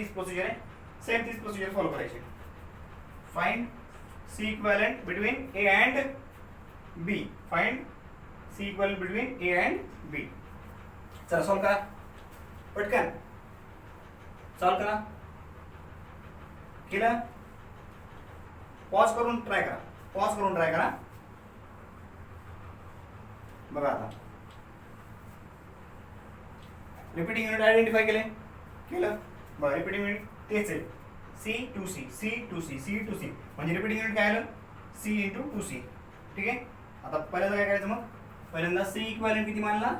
तीच प्रोसिजर फॉलो करायची. Find c equivalent between a and b. चला सॉल्व करा. पटकन सॉल्व करा. केलं? पॉज करून ट्राय करा. पॉज करून ट्राय करा. बघा आता रिपीटिंग युनिट आयडेंटिफाय केलं. बघा रिपीटिंग युनिट तेच आहे, C2C C2C C2C म्हणजे रिपीटिंग युनिट काय आलं C इंटू 2C. ठीक आहे. आता पहिल्यांदा काय करायचं मग, पहिल्यांदा C इक्वॅलेंट किती मानला,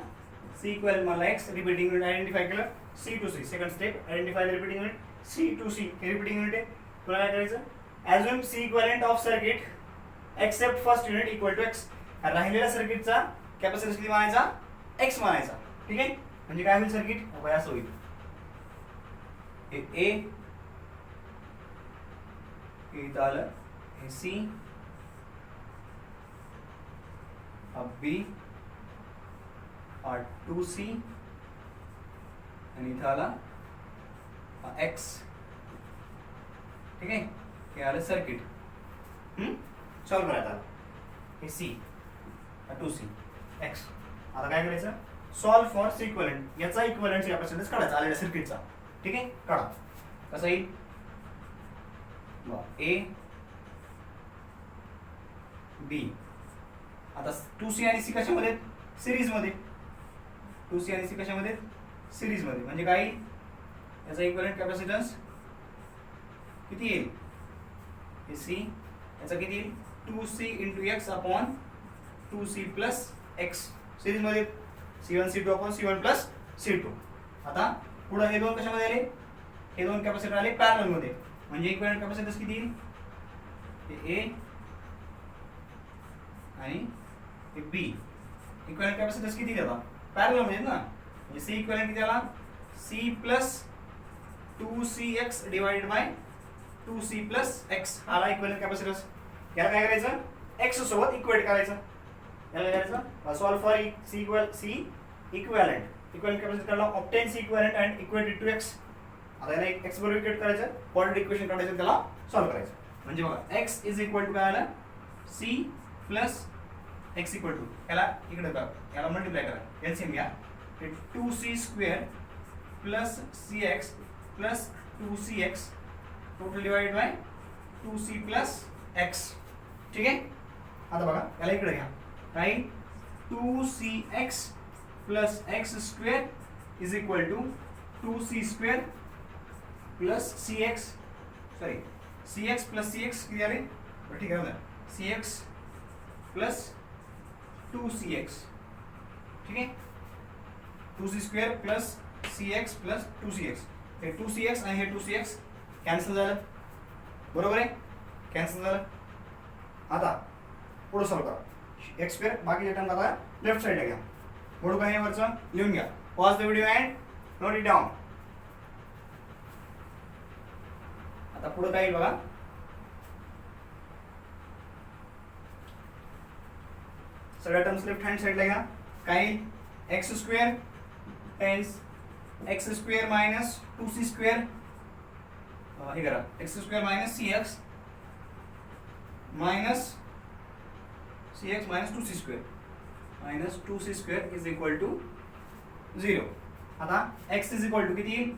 C इक्वॅलेंट मानला x, रिपीटिंग युनिट आयडेंटिफाय केलं C2C. Second step identify repeating unit C2C, हे रिपीटिंग युनिट आहे. तुला काय करायचं, assume C equivalent of circuit except first unit equal to x. राहिलेल्या सर्किटचा कॅपॅसिटन्स किती मानायचा, x मानायचा. ठीक आहे. म्हणजे काय होईल सर्किट, असं होईल. हे A इथं आलं, हे C, हा B, हा 2C आणि इथं आला हा X. ठीक आहे. हे आलं सर्किट. सॉल्व करायचं आलं. हे C, हा 2C, X. आता काय करायचं, सॉल्व फॉर C इक्विव्हॅलेंट. याचा इक्विव्हॅलेंट कॅपॅसिटन्स काढायचा आलेल्या सर्किटचा. ठीक आहे. काढा. कसं येईल, A B. आता 2C आणि C कशामध्ये, सिरीज मध्ये. 2C आणि C कशामध्ये, सिरीज मध्ये. म्हणजे काय, याचा इक्विव्हॅलेंट कॅपॅसिटन्स किती येईल, हे C, याचा किती येईल 2C into x upon 2C plus x. Series मध्ये C1 C2 upon C1 plus C2. आता पुढे हे दोन कशामध्ये आले, हे दोन कॅपॅसिटर आले पॅरलल मध्ये. म्हणजे इक्विव्हॅलेंट कॅपॅसिटन्स किती येईल, हे A आणि हे B. इक्विव्हॅलेंट कॅपॅसिटन्स किती देतात, पॅरलल मध्ये ना. म्हणजे C इक्विव्हॅलेंट किती आला, C plus 2CX divided by 2C plus x. आला इक्विव्हॅलेंट कॅपॅसिटन्स. याला काय करायचं, x सोबत इक्वेट करायचं. याला काय करायचं, solve for C equivalent. Equivalent capacitance काढला, obtain C equivalent and equate it to x. आता याला x बरोबर इक्वेट करायचं, क्वाड्रेटिक इक्वेशन काढायचं, त्याला सॉल्व करायचं. म्हणजे बघा x इज इक्वल टू काय आलं, C plus x equal to, याला इकडे करा, याला मल्टिप्लाय करा, एलसीएम घ्या. 2C square plus CX plus 2CX total divided by 2C plus x. ठीक आहे. आता बघा याला इकडे घ्या, काय 2CX plus x square is equal to 2C square plus CX, sorry CX plus CX किती आले, ठीक आहे ना, CX प्लस 2CX. ठीक आहे. 2C square plus CX plus 2CX. हे 2CX आणि हे 2CX कॅन्सल झालं, बरोबर आहे, कॅन्सल झालं. आता पुढे सॉल्व करा. x स्क्वेअर बाकीचे टर्म आता लेफ्ट साईडला घ्या. मोडू काय वरचं लिहून घ्या. Pause the video and note it down. आता पुढे काय येईल बघा, सगळ्या टर्म्स लेफ्ट हँड साईडला घ्या. काय X square tens X square minus 2C square, हे करा X square minus CX minus CX minus 2C square minus 2C square is equal to 0. आता x इज इक्वल टू किती,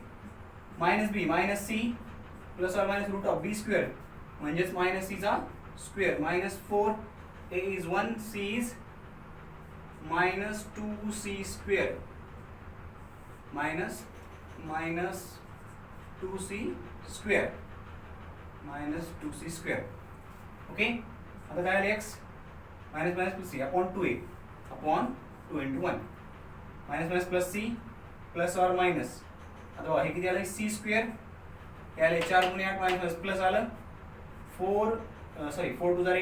minus B minus C plus और minus root of B square, म्हणजेच minus C चा square, minus 4A is 1, C is minus 2C square minus 2C square minus 2C square. Okay. आता काय आले, x minus minus plus C upon 2A upon 2 into 1 minus minus plus C plus और minus. आता हे किती आलं, C square, हे आले 4 गुणे 8 मायनस प्लस आलं 4 2 जार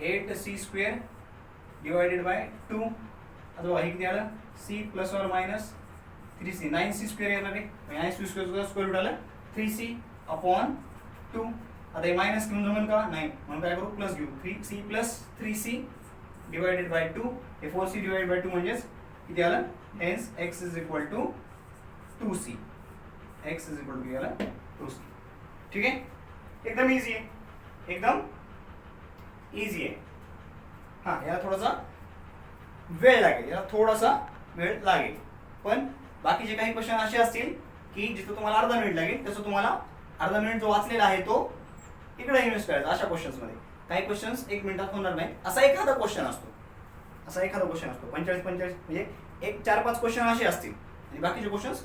8C स्क्वेअर डिवाइडेड बाय 2. आता हे किती आलं, C प्लस और मायनस 3C 9C स्क्वेअर येणार आहे, 9C स्क्वेअर स्क्वेअर रूट आलं 3C अपॉन 2. आता हे मायनस घेऊन जमेल का, नाही, म्हणून काय करू, प्लस घेऊ. 3C plus 3C divided by 2. हे 4C डिवाइडेड बाय 2 म्हणजेच किती आलं, hence x is equal to 2C. x is equal to आलं 2C. ठीक आहे. एकदम इझी आहे, एकदम इझी आहे. हा, याला थोडासा वेळ लागेल, पण बाकीचे काही क्वेश्चन असे असतील की जिथं तुम्हाला अर्धा मिनिट लागेल तसं तुम्हाला अर्धा मिनिट जो वाचलेला आहे तो इकडे इन्व्हेस्ट करायचा अशा क्वेश्चन्समध्ये. काही क्वेश्चन्स 1 मिनिटात होणार नाही असा एखादा क्वेश्चन असतो, 45 म्हणजे एक 4-5 क्वेश्चन असे असतील आणि बाकीचे क्वेश्चन्स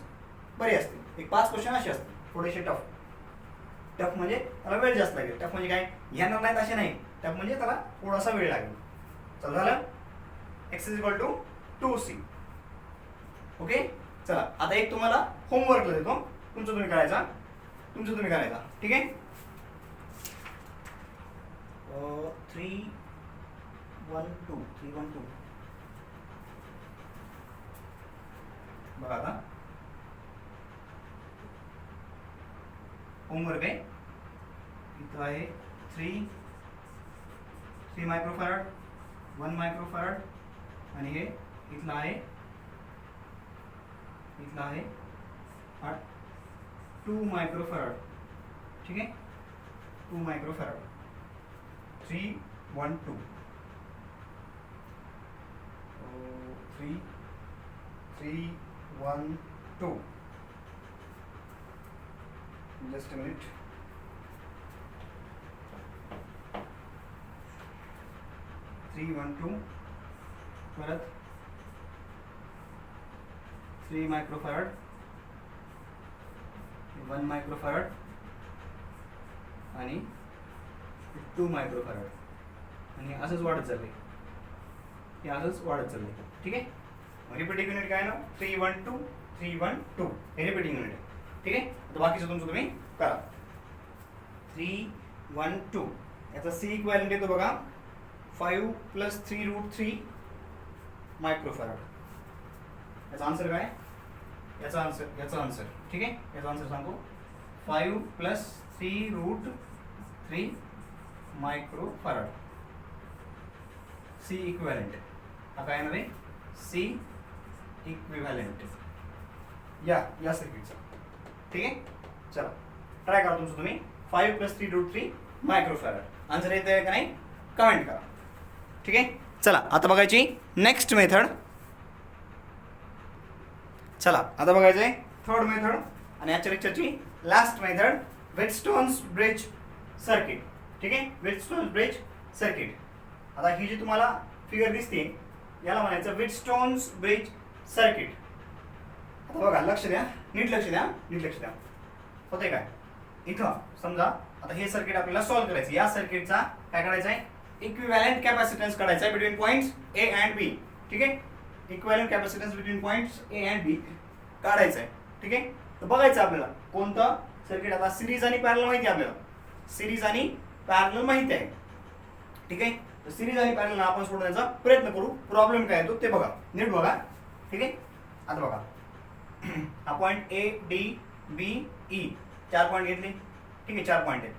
बरे असतील. एक 5 क्वेश्चन असे असतील थोडेसे टफ म्हणजे त्याला वेळ जास्त लागेल. टफ म्हणजे काय येणार नाहीत असे नाही, टफ म्हणजे त्याला थोडासा वेळ लागेल. चला झालं, x = 2c. ओके, चला आता एक तुम्हाला होमवर्क देतो, तुमचं तुम्ही करायचा. ठीक आहे. 3-1-2 बघा आता होमवर्क आहे. इथं आहे 3 मायक्रोफॅरड, 1 मायक्रोफॅरड आणि हे इथलं आहे 2 मायक्रोफॅरड. ठीक आहे, 2 मायक्रोफॅरड. 3-1-2 3-1-2. Just a minute. परत 3 मायक्रोफॅरड, 1 मायक्रोफॅरड आणि 2 मायक्रोफॅरड आणि असंच वाढत चाललंय. ठीक आहे. रिपीटिंग युनिट काय ना 3-1-2 3-1-2 हे रिपीटिंग युनिट आहे. ठीक आहे. तर बाकीचं तुमचं तुम्ही करा. 3-1-2 याचा सी इक्वॅलेंट येतो बघा 5 + 3√3 मायक्रोफॅरड. याचा आन्सर काय, याचा आन्सर ठीक आहे. याचा आन्सर सांगू 5 + 3√3 मायक्रोफॅरड. सी इक्वॅलेंट हा काय येणार आहे, सी इक्विव्हॅलेंट या सर्किटचा. ठीक आहे. चला ट्राय करा तुमचं तुम्ही. 5 + 3√3 मायक्रोफॅरड. आन्सर येते का नाही कमेंट करा. ठीक आहे. चला आता बघायची नेक्स्ट मेथड. चला आता बघायचंय थर्ड मेथड आणि आजच्या लेक्चरची लास्ट मेथड, व्हीटस्टोन्स ब्रिज सर्किट. ठीक आहे, व्हीटस्टोन्स ब्रिज सर्किट. आता ही जी तुम्हाला फिगर दिसते याला म्हणायचं व्हीटस्टोन्स ब्रिज सर्किट. आता बघा लक्ष द्या, नीट लक्ष द्या. होते काय इथं समजा आता हे सर्किट आपल्याला सॉल्व्ह करायचं. या सर्किटचा काय करायचं आहे, इक्विव्हॅलेंट कॅपॅसिटन्स काढायचा आहे between points A and B. ठीक आहे, equivalent capacitance between points A and B काढायचं आहे. ठीक आहे. तर बघायचं आपल्याला कोणतं सर्किट. आता सिरीज आणि पॅरलल माहिती आहे आपल्याला, सिरीज आणि पॅरलल माहिती आहे. ठीक आहे. तर सिरीज आणि पॅरलल आपण सोडवण्याचा प्रयत्न करू. प्रॉब्लेम काय येतो ते बघा, नीट बघा. ठीक आहे. आता बघा हा पॉइंट A-D-B-E 4 पॉइंट घेतले. ठीक आहे, 4 पॉइंट आहेत.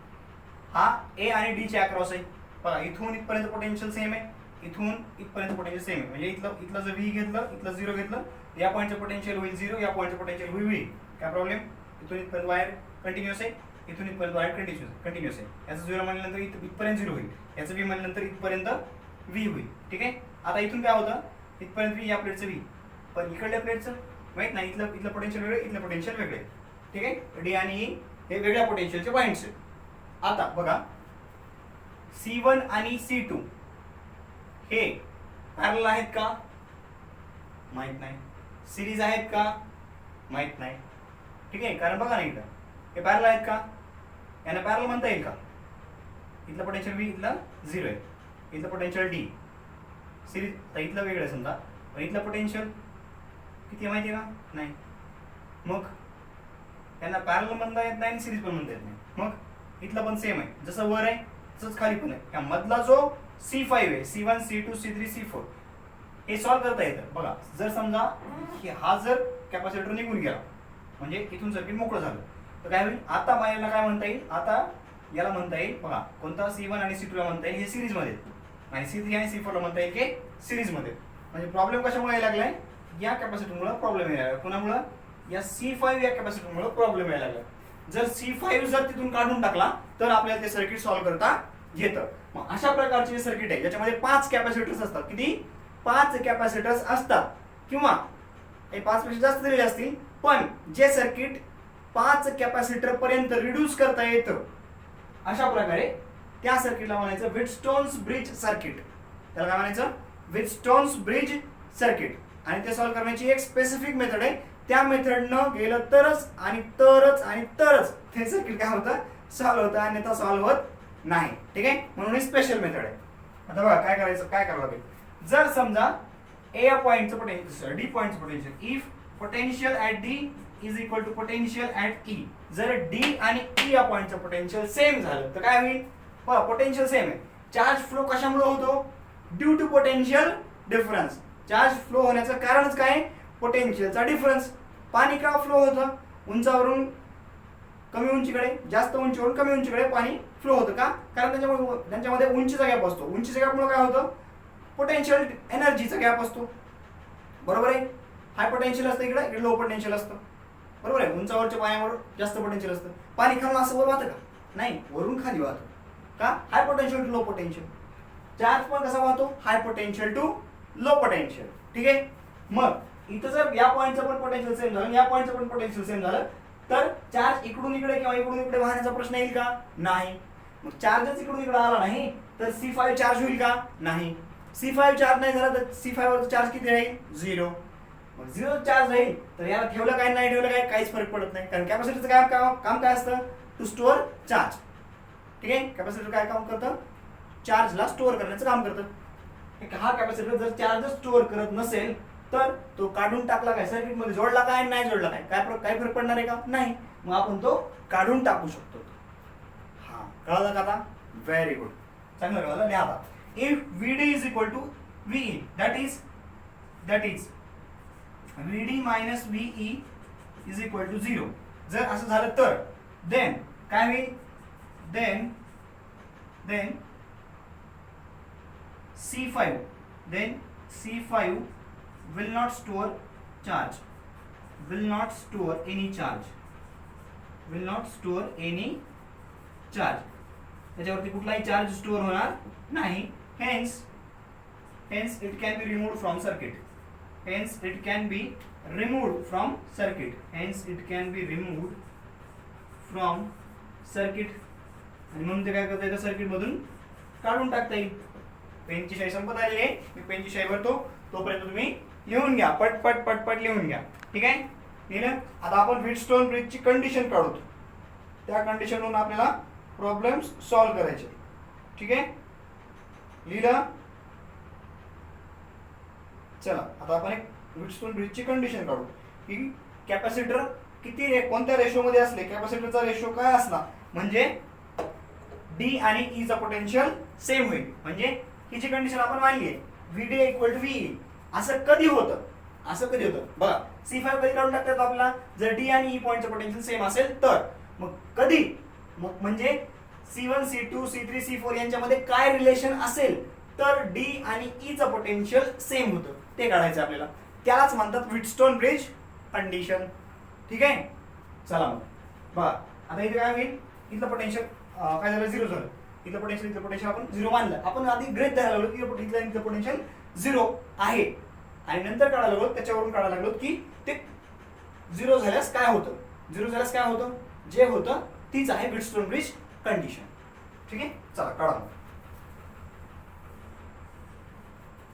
हा A आणि D च्या अक्रॉस आहे. बघा इथून इथपर्यंत पोटेन्शियल सेम आहे, इथून इथपर्यंत पोटेन्शियल सेम आहे. म्हणजे इथलं जर V घेतलं, इथलं 0 घेतलं, या पॉईंटचं पोटेन्शियल होईल 0, या पॉईंटचं पोटेन्शियल होईल काय प्रॉब्लेम. इथून इथपर्यंत वायर कंटिन्युअस आहे, इथून इथपर्यंत वायर कंटिन्युअस आहे. याचं 0 म्हणल्यानंतर इथपर्यंत 0 होईल, याचं V म्हणल्यानंतर इथपर्यंत V होईल. ठीक आहे. आता इथून काय होतं, इथपर्यंत V, या प्लेटचं V, पण इकडल्या प्लेटचं माहित नाही. इथलं पोटेन्शियल वेगळे, इथलं पोटेन्शियल वेगळे. ठीक आहे. D आणि E हे वेगळ्या पोटेन्शियलचे पॉईंट्स आहेत. आता बघा C1 आणि C2 हे पॅरलल आहेत का, माहित नाही. सिरीज आहेत का, माहित नाही. ठीक आहे, कारण बघा नाही इथं हे पॅरलल आहेत का, यांना पॅरलल म्हणता येईल का. इथलं पोटेन्शियल V, इथलं 0 आहे, इथलं पोटेन्शियल D. सिरीज तर इथलं वेगळं आहे समजा, पण इथलं पोटेन्शियल किती आहे माहिती आहे का, नाही. मग त्यांना पॅरलल म्हणता येत नाही आणि सिरीज पण म्हणता येत नाही. मग इथलं पण सेम आहे, जसं वर आहे तसंच खाली पण आहे. या मधला जो C5 आहे, C1 C2 C3 C4 हे सॉल्व्ह करता येतं. बघा जर समजा हा जर कॅपॅसिटर निघून गेला म्हणजे इथून सर्किट मोकळं झालं तर काय होईल. आता याला काय म्हणता येईल, आता याला म्हणता येईल बघा कोणता C1 आणि C2 ला म्हणता येईल हे सिरीज मध्ये, आणि C3 आणि C4 ला म्हणता येईल की सिरीज मध्ये. म्हणजे प्रॉब्लेम कशामुळे यायला लागलाय, या कॅपॅसिटरमुळे प्रॉब्लेम यायला लागला. कोणामुळे, या C5 या कॅपॅसिटरमुळे प्रॉब्लेम यायला लागला. जर C5 जर तिथून काढून टाकला तर आपल्याला ते सर्किट सॉल्व्ह करता येतं. मग अशा प्रकारचे सर्किट आहे ज्याच्यामध्ये 5 कॅपॅसिटर्स असतात. किती, 5 कॅपॅसिटर्स असतात. किंवा हे 5 पेक्षा जास्त दिलेले असतील, पण जे सर्किट 5 कॅपॅसिटर पर्यंत रिड्यूस करता येतं अशा प्रकारे त्या सर्किटला म्हणायचं व्हिटस्टोन्स ब्रिज सर्किट. त्याला काय म्हणायचं? व्हिटस्टोन्स ब्रिज सर्किट. आणि ते सॉल्व्ह करण्याची एक स्पेसिफिक मेथड आहे. त्या मेथडनं गेलं तरच आणि तरच ते सर्किट काय होतं? सॉल्व्ह होतं, अन्यथा सॉल्व्ह होत नाही. ठीक आहे, म्हणून ही स्पेशल मेथड आहे. आता बघा काय करायचं, काय करावं लागेल. जर समजा ए पॉइंटचं पोटेन्शियल, डी पॉइंटचं potential, if potential at D is equal to potential at E, जर डी आणि ई या पॉइंटचं पोटेन्शियल सेम झालं तर काय होईल? बघा पोटेन्शियल सेम आहे. चार्ज फ्लो कशामुळे होतो? Due to potential difference. Charge flow होण्याचं कारणच काय? पोटेन्शियलचा डिफरन्स. पाणी का फ्लो होतं? उंचावरून कमी उंचीकडे, जास्त उंचीवरून कमी उंचीकडे पाणी फ्लो होतं का? कारण त्यांच्यामध्ये उंचीचा गॅप असतो. उंचीच्या गॅपमुळे काय होतं? पोटेन्शियल एनर्जीचा गॅप असतो. बरोबर आहे. हाय पोटेन्शियल असतं इकडे लो पोटेन्शियल असतं. बरोबर आहे. उंचावरच्या पाण्यावर जास्त पोटेन्शियल असतं. पाणी खालून असं वर वाहतं का? नाही, वरून खाली वाहतं. का? High potential to low potential. Charge पण कसा वाहतो? High potential to low potential. ठीक आहे. मग इथं जर या पॉइंटचं पण पोटेन्शियल सेम झालं, या पॉइंटचं पण पोटेन्शियल सेम झालं, तर चार्ज इकडून इकडे किंवा इकडून इकडे वाहण्याचा प्रश्न येईल का? नाही. मग चार्जच इकडून इकडे आला नाही तर C5 चार्ज होईल का? नाही. C5 चार्ज नाही झाला तर C5 वरचा चार्ज किती राहील? 0. मग 0 चार्ज राहील तर याला ठेवलं काय नाही ठेवलं काय काहीच फरक पडत नाही. कारण कॅपॅसिटरचं काय काम काय असतं? To store charge. ठीक आहे. कॅपॅसिटर काय काम करतं? चार्जला स्टोअर करण्याचं काम करतं. हा कॅपॅसिटर जर चार्ज स्टोअर करत नसेल तर तो काढून टाकला काय, सर्किट मध्ये जोडला काय, नाही जोडला काय, काय फरक पडणार आहे का? नाही. मग आपण तो काढून टाकू शकतो. हा, कळलं का आता? व्हेरी गुड, चांगलं कळलं. लिहा आता. If VD is equal to VE, that is VD minus VE is equal to 0. जर असं झालं तर देन काय होईल? Then C5 will not store charge, will not store any charge. त्याच्यावरती कुठलाही चार्ज स्टोअर होणार नाही. Hence it can be removed from circuit. आणि म्हणून ते काय करता येतं? सर्किट मधून काढून टाकता येईल. पेनची शाई संपत आलेली आहे. मी पेनची शाई भरतो, तोपर्यंत तुम्ही लिहून घ्या. पटपट लिहून घ्या. ठीक आहे. लिहिलं. आता आपण व्हिटस्टोन ब्रिजची कंडिशन काढू. त्या कंडिशनवरून आपल्याला प्रॉब्लेम्स सॉल्व्ह करायचे. ठीक आहे. लिहिलं. चला आता आपण एक व्हिटस्टोन ब्रिजची कंडिशन काढू की कॅपॅसिटर कोणत्या रेशो मध्ये असले, कॅपॅसिटरचा रेशो काय असला म्हणजे डी आणि ई चा पोटेन्शियल सेम होईल. म्हणजे ही जी कंडिशन आपण मांडली आहे VD इक्वल टू VE, असं कधी होतं? बघा C5 कधी काढून टाकतात आपल्याला? जर डी आणि ई पॉइंटचं पोटेन्शियल सेम असेल तर. मग कधी? मग म्हणजे C1 C2 C3 C4 यांच्यामध्ये काय रिलेशन असेल तर डी आणि ई चं पोटेन्शियल सेम होतं, ते काढायचं आपल्याला. त्यालाच म्हणतात व्हिटस्टोन ब्रिज कंडिशन. ठीक आहे. चला मग बघा आता इथे काय होईल? इथलं पोटेन्शियल काय झालं? 0 झालं. इथलं पोटेन्शियल आपण 0 मानलं. आपण आधी गृहीत धरायला लागलो की इथलं पोटेन्शियल 0 आहे आणि नंतर काढायला लागलो, त्याच्यावरून काढायला लागलो की ते 0 झाल्यास काय होतं? जे होतं तीच आहे व्हिटस्टोन ब्रिज कंडिशन. ठीक आहे. चला काढा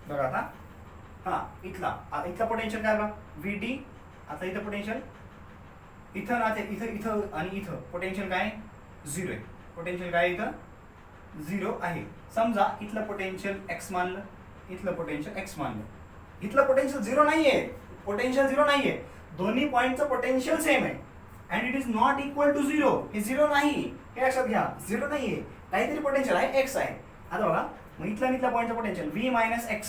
बघा आता. हा, इथला पोटेन्शियल काय बघा? VD. आता इथं पोटेन्शियल इथं आणि इथं पोटेन्शियल काय? 0 आहे. पोटेन्शियल काय इथं? 0 आहे. समजा इथलं पोटेन्शियल x मानलं, इथलं पोटेन्शियल x मानलं. इथलं पोटेन्शियल 0 नाहीये. दोन्ही पॉइंटचं पोटेन्शियल सेम आहे. And it is not equal to 0. हे 0 नाही, हे लक्षात घ्या. 0 नाहीये, काहीतरी पोटेन्शियल आहे, x आहे. आता बघा मग इथला पॉइंटचं पोटेन्शियल V मायनस x.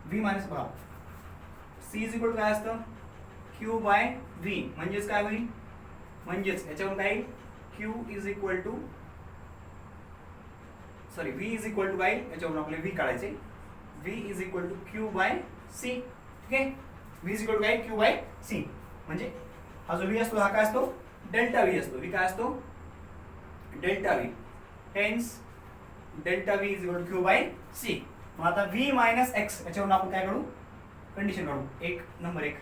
बघा C इज इक्वल टू काय असतं? Q by V. म्हणजेच काय होईल? याच्यावरून काय? Q is equal to V is equal to काय? याच्यावरून आपल्याला V काढायचे. V is equal to Q by C. ठीक आहे. V इज इक्वल टू काय? Q by C. म्हणजे हा जो V असतो हा काय असतो? डेल्टा V असतो. V काय असतो? Delta V. Hence delta V is equal to Q by C. मग आता V मायनस x याच्यावरून आपण काय काढू? कंडिशन काढू. नंबर 1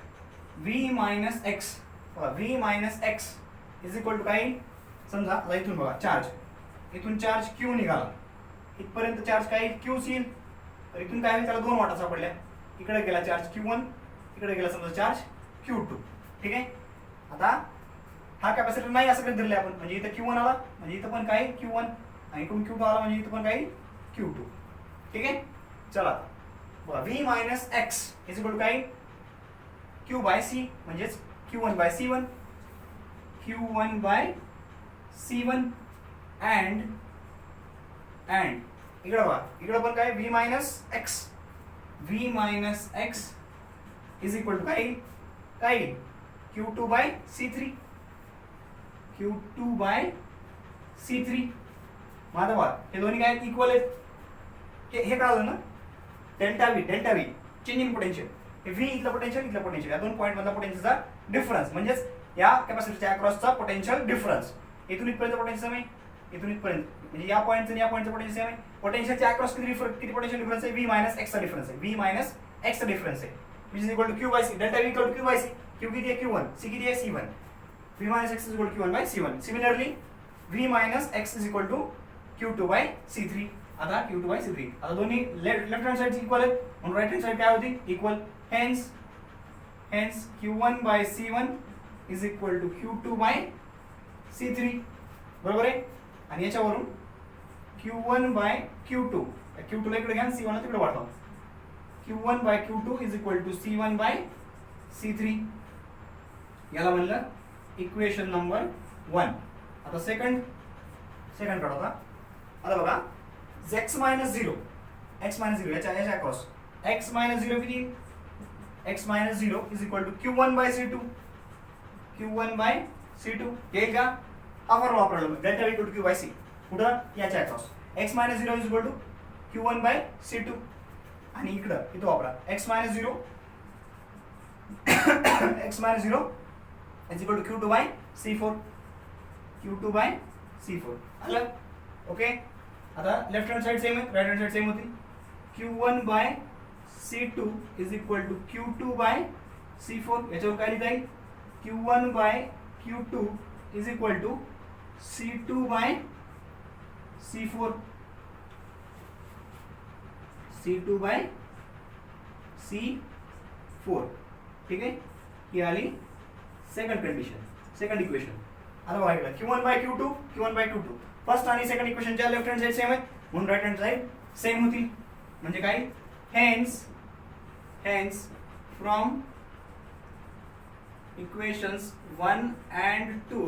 व्ही मायनस एक्स, बघा V minus X is equal to काय, समजा आता इथून बघा चार्ज, इथून चार्ज क्यू निघाला, इथपर्यंत चार्ज काय क्यू सी, तर इथून काय होईल, त्याला दोन वाटा सापडल्या, इकडे गेला चार्ज Q1, इकडे गेला समजा चार्ज Q2. ठीक आहे. आता हा कॅपॅसिटर नाही असं कधी धरले आपण, म्हणजे इथं Q1 आला म्हणजे इथं पण काय Q1, आणि इकडून Q2 आला म्हणजे इथं पण काय Q2. ठीक आहे. चला बघा V minus X is equal to काय, Q बाय C म्हणजेच Q1 by C1, Q1 by C1 and इकडे बघा, इकडे पण काय V minus X, V minus X is equal to काय Q2 by C3, Q2 by C3. माझा बघा हे दोन्ही काय इक्वल आहेत, हे कळलं ना, delta V change in potential, हे व्ही इथलं पोटेन्शियल या दोन पॉईंट मधला पोटेन्शियलचा डिफरन्स, म्हणजेच या कॅपॅसिटरच्या अक्रॉसचा पोटेन्शियल डिफरन्स. इथून इथपर्यंत पोटेन्शियल आहे, इथून इथपर्यंत म्हणजे या पॉईंटचं आणि या पॉईंटचं पोटेन्शियल सेम आहे. पोटेन्शियलच्या अक्रॉस किती पोटेन्शियल डिफरन्स आहे, V मायनस एक्सचा डिफरन्स आहे, V मायनस एक्सचा डिफरन्स आहे, which is equal to Q by C. Delta V equal to Q by C. Q किती आहे Q1, C किती आहे C1. V minus X is equal to Q1 by C1. Similarly V minus X is equal to Q2 by C3. आता Q2 by C3, आता दोन्ही left hand side equal आहेत म्हणून right hand side काय होती, equal. Hence Q1 by C1 is equal to Q2 by C3. बरोबर आहे. आणि याच्यावरून Q1 बाय Q2, Q2 ला इकडे घ्या, C1 ला तिकडे वाढवा, Q1 by Q2 is equal to C1 by C3. याला म्हणलं इक्वेशन नंबर 1. आता सेकंड काढा. आता बघा x मायनस 0 याच्या अक्रॉस x मायनस 0 किती, x minus 0 is equal to Q1 by C2, Q1 by C2. येईल का, हा फॉर्म्युला वापरला delta equal to Q by C, कुठं याच्या across x minus 0 is equal to Q1 by C2. आणि इथं वापरा x minus 0 is equal to Q2 by C4, Q2 by C4. आलं. ओके. आता लेफ्ट हँड साइड सेम आहे, right hand side same होती. Q1 by C2 is equal to Q2 by C4. याच्यावर काय लिहिता येईल, Q1 by Q2 is equal to C2 by C4, C2 by C4. ठीक आहे. ही आली सेकंड कंडिशन, सेकंड इक्वेशन. आता बघा इकडे Q1 बाय Q2, फर्स्ट आणि सेकंड इक्वेशनच्या लेफ्ट हँड साइड सेम आहे म्हणून राईट हँड साइड सेम होती. म्हणजे काय, हेन्स फ्रॉम इक्वेशन्स 1 and 2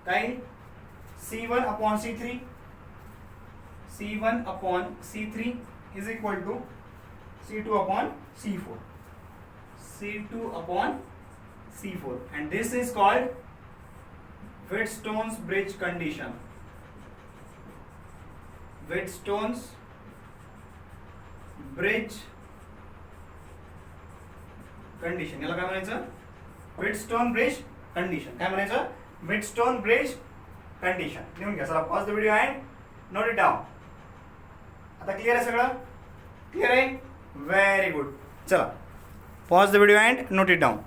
काय C1 upon C3 is equal to C2 upon C4, C2 upon C4, and this is called Wheatstone's bridge condition. Wheatstone's bridge condition. याला काय म्हणायचं, Wheatstone bridge condition. काय म्हणायचं, Wheatstone bridge condition. लिहून घ्या. चला pause the video and note it down. आता clear आहे सगळं, क्लिअर आहे, व्हेरी गुड. चला pause the video and note it down.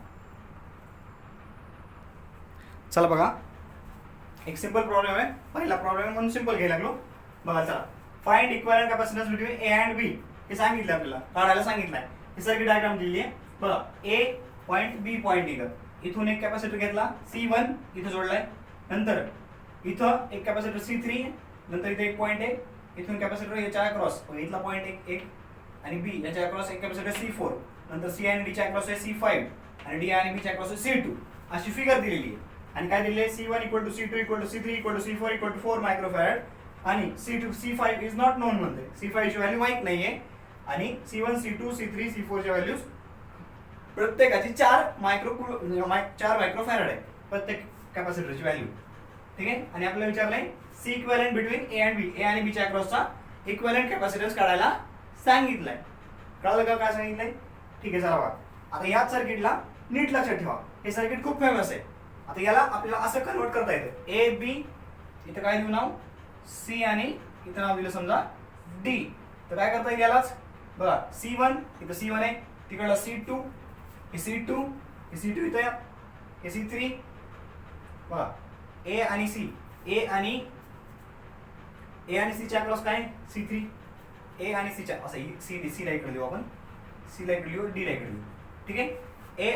चला बघा एक सिंपल प्रॉब्लेम आहे, पहिला प्रॉब्लेम आहे म्हणून सिंपल घ्यायला लागलो. बघा चला, find equivalent capacitance between A and B. हे सांगितलं आपल्याला, काढायला सांगितलंय. ही सर्किट डायग्राम दिलेली आहे. बघा ए पॉईंट बी पॉईंट इकडं, इथून एक कॅपॅसिटर घेतला C1 इथं जोडलाय, नंतर इथं एक कॅपॅसिटर C3, नंतर इथे एक पॉईंट आहे, इथून कॅपॅसिटर याच्या अक्रॉस इथला पॉईंट एक आणि बी याच्या अक्रॉस एक कॅपॅसिटर C4, नंतर C आणि D च्या अक्रॉस आहे C5 आणि D आणि B च्या अक्रॉस आहे C2. अशी फिगर दिलेली आहे. आणि काय दिलेली आहे, C1 equal to C2 equal to C3 equal to C4 equal to 4 microfarad आणि C5 इज नॉट नोन म्हणते. C5 ची व्हॅल्यू माहित नाहीये आणि C1 C2 C3 C4 च्या व्हॅल्यूज प्रत्येकाची 4 मायक्रोफॅरड आहे प्रत्येक कॅपॅसिटरची व्हॅल्यू. ठीक आहे. आणि आपल्याला विचारलंय C equivalent between A and B, A आणि बी च्या अक्रॉसचा इक्विव्हॅलेंट कॅपॅसिटन्स काढायला सांगितलंय. कळलं का काय सांगितलंय? ठीक आहे. चला बघा आता याच सर्किटला नीट लक्षात ठेवा, हे सर्किट खूप फेमस आहे. आता याला आपल्याला असं कन्वर्ट करता येतं, ए बी इथं काय देऊ नाव सी आणि इथं नाव दिलं समजा डी. तर काय करता येईल यालाच, बघा C1 इथं C1 आहे, तिकडला C2 हे C2 हे C2 इथं या, हे C3 बघा, ए आणि सी, ए आणि सी च्या अक्रॉस काय C3, ए आणि सी च्या असं सी ला इकडे लिहू आपण, सी ला इकडे लिहू, डी ला इकडे लिहू, ठीक आहे. ए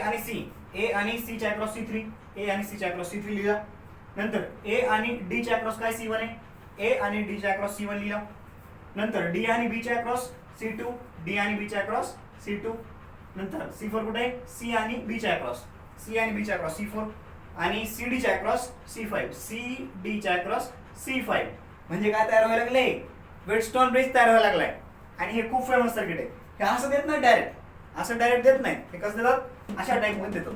आणि सी च्या अक्रॉस C3, ए आणि सी च्या अक्रॉस C3 लिहिला. नंतर ए आणि डी च्या अक्रॉस काय C1 आहे, ए आणि डी च्या अक्रॉस C1 लिहिला. नंतर डी आणि बी च्या अक्रॉस C2, डी आणि बी च्या अक्रॉस C2. नंतर C4 कुठे आहे, सी आणि बी च्या अक्रॉस, सी आणि बी च्या अक्रॉस C4 आणि सी डी च्या अक्रॉस C5, सी डी च्या अक्रॉस C5. म्हणजे काय तयार व्हायला लागले, वेटस्टोन ब्रिज तयार व्हायला लागलाय. आणि हे खूप फेमस सर्किट आहे. हे असं देत नाही डायरेक्ट, असं डायरेक्ट देत नाही, हे कसं देतात, अशा टाइप मध्ये देतो,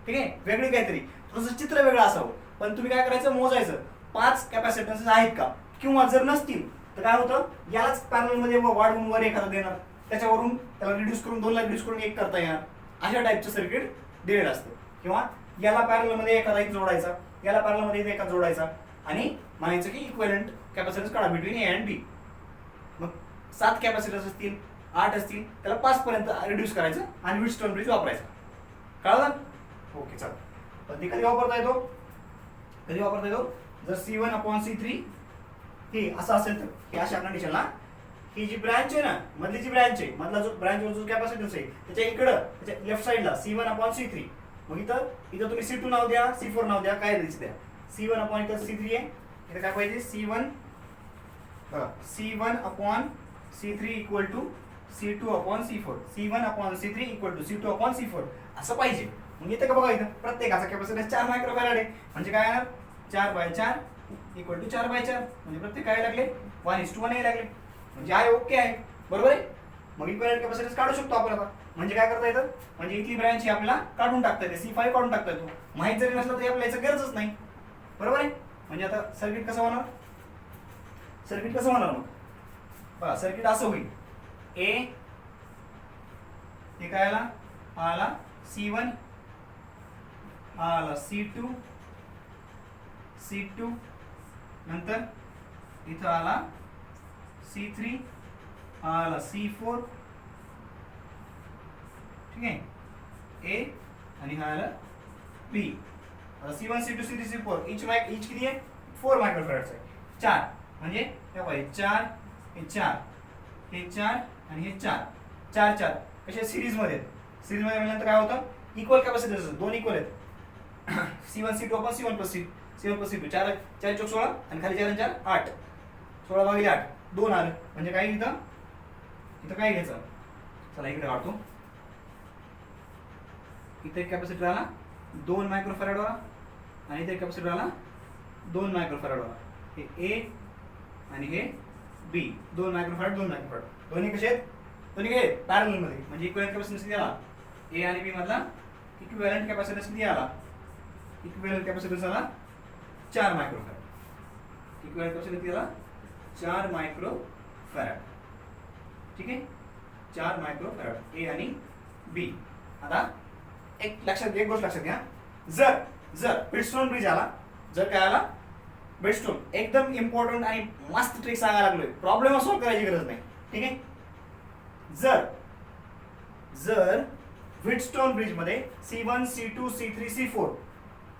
ठीक आहे. वेगळी काहीतरी थोडंसं चित्र वेगळं असावं. पण तुम्ही काय करायचं, मोजायचं 5 कॅपॅसिटन्सेस आहेत का, किंवा जर नसतील तर काय होतं, यालाच पॅनल मध्ये वाढवून वर एखादा देणार, त्याच्यावरून त्याला रिड्यूस करून 2 ला रिड्यूस करून 1 करता येणार, अशा टाईपचं सर्किट दिलेलं असतं. किंवा याला पॅरल मध्ये एखादा एक जोडायचा, याला पॅरल मध्ये एखादा जोडायचा आणि म्हणायचं की इक्विव्हॅलेंट कॅपॅसिटन्स काढा बिटवीन ए अँड बी. मग 7 कॅपॅसिटन्स असतील, 8 असतील, त्याला 5 पर्यंत रिड्यूस करायचं आणि व्हीटस्टोन ब्रिज वापरायचा. कळलं? ओके, चला. पण ती कधी वापरता येतो, कधी वापरता येतो, जर C1/C3 हे असं असेल तर, हे अशा कंडिशनला ही जी ब्रँच आहे ना, मधली जी ब्रँच आहे, मधला जो ब्रँच जो कॅपॅसिटन्स आहे त्याच्या इकडं, त्याच्या लेफ्ट साइडला C1/C3. मग इथं तुम्ही C2 नाव द्या, C4 नाव द्या, काय द्यायचं द्या. C1/C3 आहे, इथं काय पाहिजे, C1/C3 equal to C2/C4, C1/C3 equal to C2/C4 असं पाहिजे. मग इथं का बघा, इथं प्रत्येकाचा कॅपॅसिटन्स 4 मायक्रोफॅराड आहे. म्हणजे काय येणार, 4/4 इक्वल टू 4/4, म्हणजे प्रत्येक काय लागले 1:1 यायला लागले. म्हणजे आहे, ओके आहे, बरोबर आहे. मग इक्विव्हॅलेंट कॅपॅसिटन्स काढू शकतो आपण आता. म्हणजे काय करता येतं, म्हणजे इथली ब्रँच ही आपल्याला काढून टाकता येते, C5 काढून टाकता येतो. माहित जरी नसलं तरी आपल्याला याचं गरजच नाही, बरोबर आहे. म्हणजे आता सर्किट कसं होणार, सर्किट कसं होणार, मग बघा सर्किट असं होईल, ए हे काय आला C1, आला C2, नंतर इथं आला C3, आला C4, ठीक आहे, ए आणि हा आला बी. C1, C2, C3, C4 इच किती आहे, 4 मायक्रोफॅराड्स आहे. 4 म्हणजे हे पाहिजे 4, हे 4, हे 4 आणि हे 4, 4 4 कसे सिरीज मध्ये आहेत. सिरीज मध्ये म्हणल्यानंतर काय होतं, इक्वल कॅपॅसिटन्स, 2 इक्वल आहेत. C1 C2 C1 C2 4 4 चौक 16 आणि खाली 4 4 8, 16/8 2 आलं. म्हणजे काय इथं काय घ्यायचं, चला इकडे काढतो. इथे एक कॅपॅसिटर आला 2 मायक्रोफॅराड वाला आणि इथे कॅपॅसिटर आला 2 मायक्रोफॅराड वाला. हे ए आणि हे बी, 2 मायक्रोफॅराड 2 मायक्रोफॅराड, दोन्ही कसे आहेत, दोन्ही काय आहेत पॅरलल मध्ये. म्हणजे इक्विव्हॅलेंट कॅपॅसिटन्स किती आला, ए आणि बी मधला इक्विव्हॅलेंट कॅपॅसिटन्स किती आला, इक्विव्हॅलेंट कॅपॅसिटन्स आला 4 मायक्रोफॅराड. इक्विव्हॅलेंट कॅपॅसिटन्स किती आला, 4 मायक्रोफॅराड, ठीक आहे, 4 मायक्रोफॅराड ए आणि बी. आता एक गोष्ट लक्षात घ्या, जर व्हीटस्टोन ब्रिज आला, जर काय आला व्हीटस्टोन, एकदम इम्पॉर्टंट आणि मस्त ट्रिक सांगायला लागलोय, प्रॉब्लेम सॉल्व्ह करायची गरज नाही, ठीक आहे. जर व्हीटस्टोन ब्रिज मध्ये C1 C2 C3 C4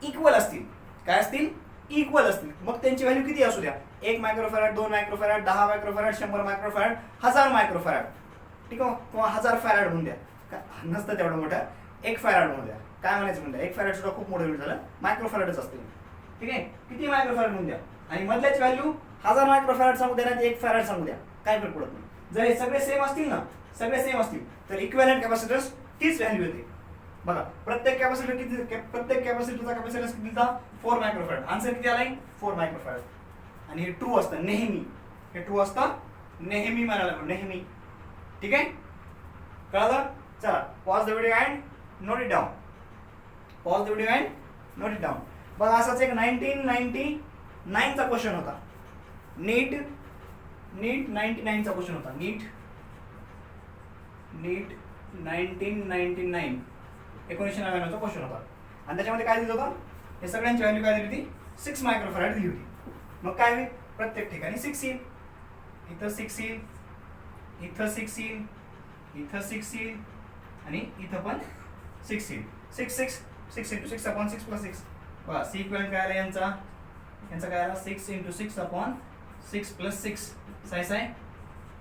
equal असतील, काय असतील, इक्वल असतील, मग त्यांची व्हॅल्यू किती असू द्या, 1 microfarad 2 microfarad 10 microfarad 100 microfarad 1000 microfarad, ठीक आहे, किंवा 1000 फॅराड म्हणून द्या, नसतं तेवढं मोठं, 1 फॅराड म्हणून द्या, काय म्हणायचं म्हणलं, 1 फॅराड सुद्धा खूप मोठं झालं, मायक्रोफॅराडच असते, ठीक आहे. किती मायक्रोफॅराड म्हणून द्या आणि मधल्याची व्हॅल्यू 1000 मायक्रोफॅराड सांगू द्या, नाही 1 फॅराड सांगू द्या, काय फरक पडत नाही. जर हे सगळे सेम असतील ना, सगळे सेम असतील तर इक्विव्हॅलेंट कॅपॅसिटन्स तीच व्हॅल्यू येते. बघा प्रत्येक कॅपॅसिटर किती, प्रत्येक कॅपॅसिटरचा कॅपॅसिटन्स कितीचा, 4 मायक्रोफॅराड. आन्सर किती आलाय, 4 मायक्रोफॅराड. आणि हे ट्रू असतं नेहमी, हे ट्रू असतं नेहमी म्हणायला लागलो, नेहमी, ठीक आहे. कळलं? चला pause the video and note it down, pause the video and note it down. बघा असाच एक 1999 चा क्वेश्चन होता, नीट 99 चा क्वेश्चन होता, नीट 1999 1999 क्वेश्चन होता. आणि त्याच्यामध्ये काय दिलं होतं, हे सगळ्यांची व्हॅल्यू काय दिली होती, 6 मायक्रोफॅराड दिली होती. मग काय होईल, प्रत्येक ठिकाणी 6 येईल, इथं 6 येईल, इथं 6 येईल, इथं 6 येईल आणि इथं पण 6 येईल. 6 6 6 into 6 upon 6 plus 6 बघा सी इक्विव्हॅलेंट काय आला यांचा काय आला 6 into 6 upon 6 plus 6 साय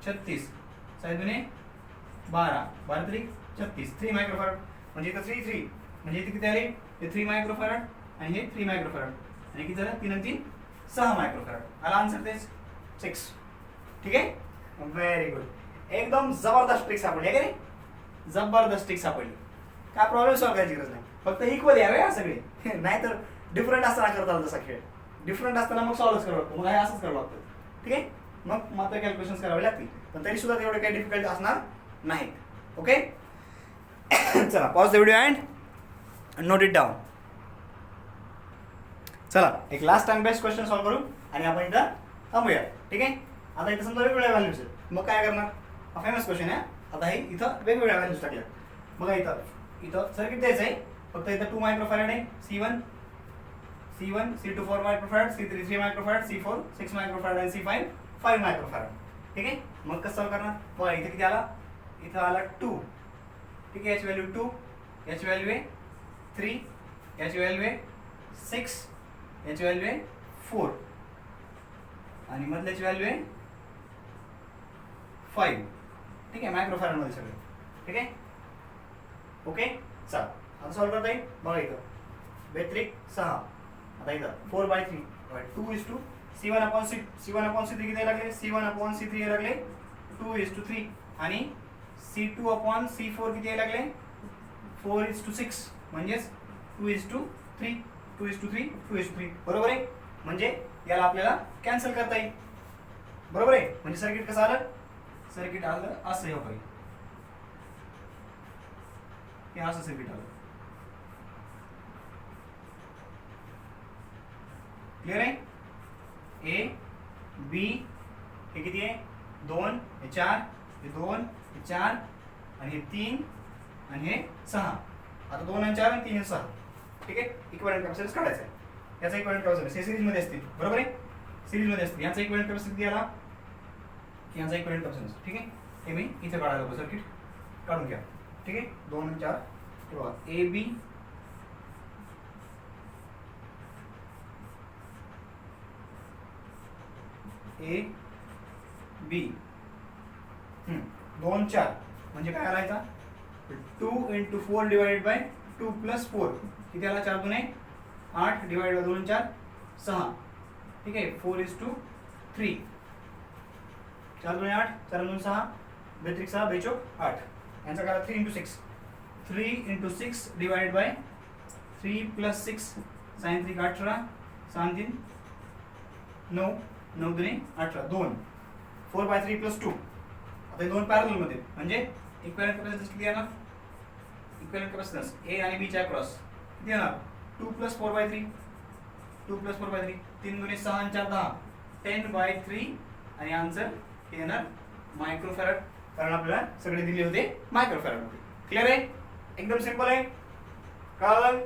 36 साय दुने 12 12 3 36 3 मायक्रोफॅरड म्हणजे इथं 3 3 म्हणजे इथे किती आले ते 3 मायक्रोफॅरड आणि हे 3 मायक्रोफॅरड आणि किती झालं 3 आणि 3 6 मायक्रोफॅरड आला आन्सर तेच 6 ठीक आहे व्हेरी गुड एकदम जबरदस्त ट्रिक सापडली आहे का नाही जबरदस्त ट्रिक सापडली काय प्रॉब्लेम सॉल्व्ह करायची गरज नाही फक्त इक्वल यावे हा सगळे नाहीतर डिफरंट असताना करता आला तसा खेळ डिफरंट असताना मग सॉल्व्हच करावं लागतं मग हे असंच करावं लागतं ठीक आहे मग मात्र कॅल्क्युलेशन्स करावे लागतील पण तरी सुद्धा तेवढे काही डिफिकल्ट असणार नाहीत ओके चला pause the video and note it down चला एक last time best question solve करू आणि आपण इथं थांबूया ठीक आहे आता इथं समजा वेगवेगळ्या व्हॅल्यूज आहेत मग काय करणार हा फेमस क्वेश्चन आहे आता हे इथं वेगवेगळ्या व्हॅल्यूज टाकल्या बघा इथं सर्किट द्यायचं आहे फक्त इथं 2 मायक्रोफॅरड आहे C1 C2 4 microfarad C3 3 microfarad C4 6 microfarad आणि C5 5 मायक्रोफॅरड ठीक आहे मग कसं सॉल्व्ह करणार बघा इथे किती आला इथं आला 2 ठीक आहे याची व्हॅल्यू 2 याची व्हॅल्यू आहे 3 याची व्हॅल्यू आहे 6 याची व्हॅल्यू आहे 4 आणि मधल्याची व्हॅल्यू आहे 5 ठीक आहे मायक्रोफॅरड मध्ये सगळे ठीक आहे ओके चल आता सॉल्व्ह करता येईल बघा इथं बेत्रिक 6 आता इथं 4/3 2 C1 upon C3 किती लागले C1 upon C3 लागले 2:3 आणि C2 upon C4 किती लागले 4:6 म्हणजेच 2:3 बरोबर आहे म्हणजे याला आपल्याला कॅन्सल करता येईल बरोबर आहे म्हणजे सर्किट कसं आलं सर्किट आलं असं हे होईल हे असं सर्किट आलं क्लियर आहे ए बी हे किती आहे 2 हे 4 हे 2 हे 4 आणि हे 3 आणि हे 6 आता 2 आणि 4 आणि 3 आणि 6 ठीक आहे इक्विव्हॅलेंट कॅपॅसिटन्स काढायचा आहे याचा इक्विव्हॅलेंट कॅपॅसिटन्स हे सिरीज मध्ये असतील बरोबर आहे सिरीज मध्ये असतील याचा इक्विव्हॅलेंट कॅपॅसिटन्स किती आला याचा इक्विव्हॅलेंट कॅपॅसिटन्स ठीक आहे हे मी इथे काढायला होतो सर्किट काढून घ्या ठीक आहे 2 आणि 4 हे बघा ए बी ए बी 2 4 म्हणजे काय आलायचा 2 into 4 divided by 2 plus 4 किती आला 4 2 8 divided by 2 4 6 ठीक आहे 4:3 4 2 8 4 2 6 बेत्रिक 6 बेचोक 8 यांचा काय 3 into 6 3 into 6 divided by 3 plus 6 sin 3 18 sin 3 9 9 2 18 2 4/3 plus 2 आता हे दोन पॅरलल मध्ये म्हणजे इक्विव्हॅलेंट कॅपॅसिटन्स किती येणार इक्विव्हॅलेंट कॅपॅसिटन्स ए आणि बी च्या अक्रॉस किती येणार 2 plus 4/3 3 2 6 आणि 4 10 10/3 आणि आन्सर हे येणार मायक्रोफॅरड कारण आपल्याला सगळे दिले होते मायक्रोफॅरड मध्ये क्लियर आहे एकदम सिंपल आहे कळलं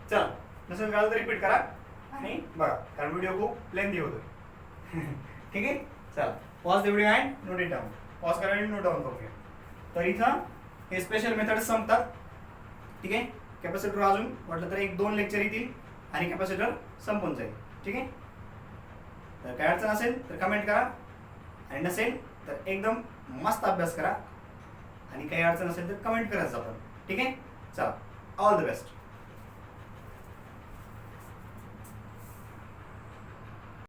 चला नसेल कळलं तर रिपीट करा आणि बघा कारण व्हिडिओ खूप लेंथी होतो ठीक आहे चला pause the video and note it down pause करा आणि नोट डाऊन करूया तर इथं हे स्पेशल मेथड्स संपतात ठीक आहे कॅपॅसिटर अजून म्हटलं तर 1-2 लेक्चर येतील आणि कॅपॅसिटर संपून जाईल ठीक आहे तर काय अडचण असेल तर कमेंट करा आणि नसेल तर एकदम मस्त अभ्यास करा आणि काही अडचण असेल तर कमेंट करत जा आपण ठीक आहे चला ऑल द बेस्ट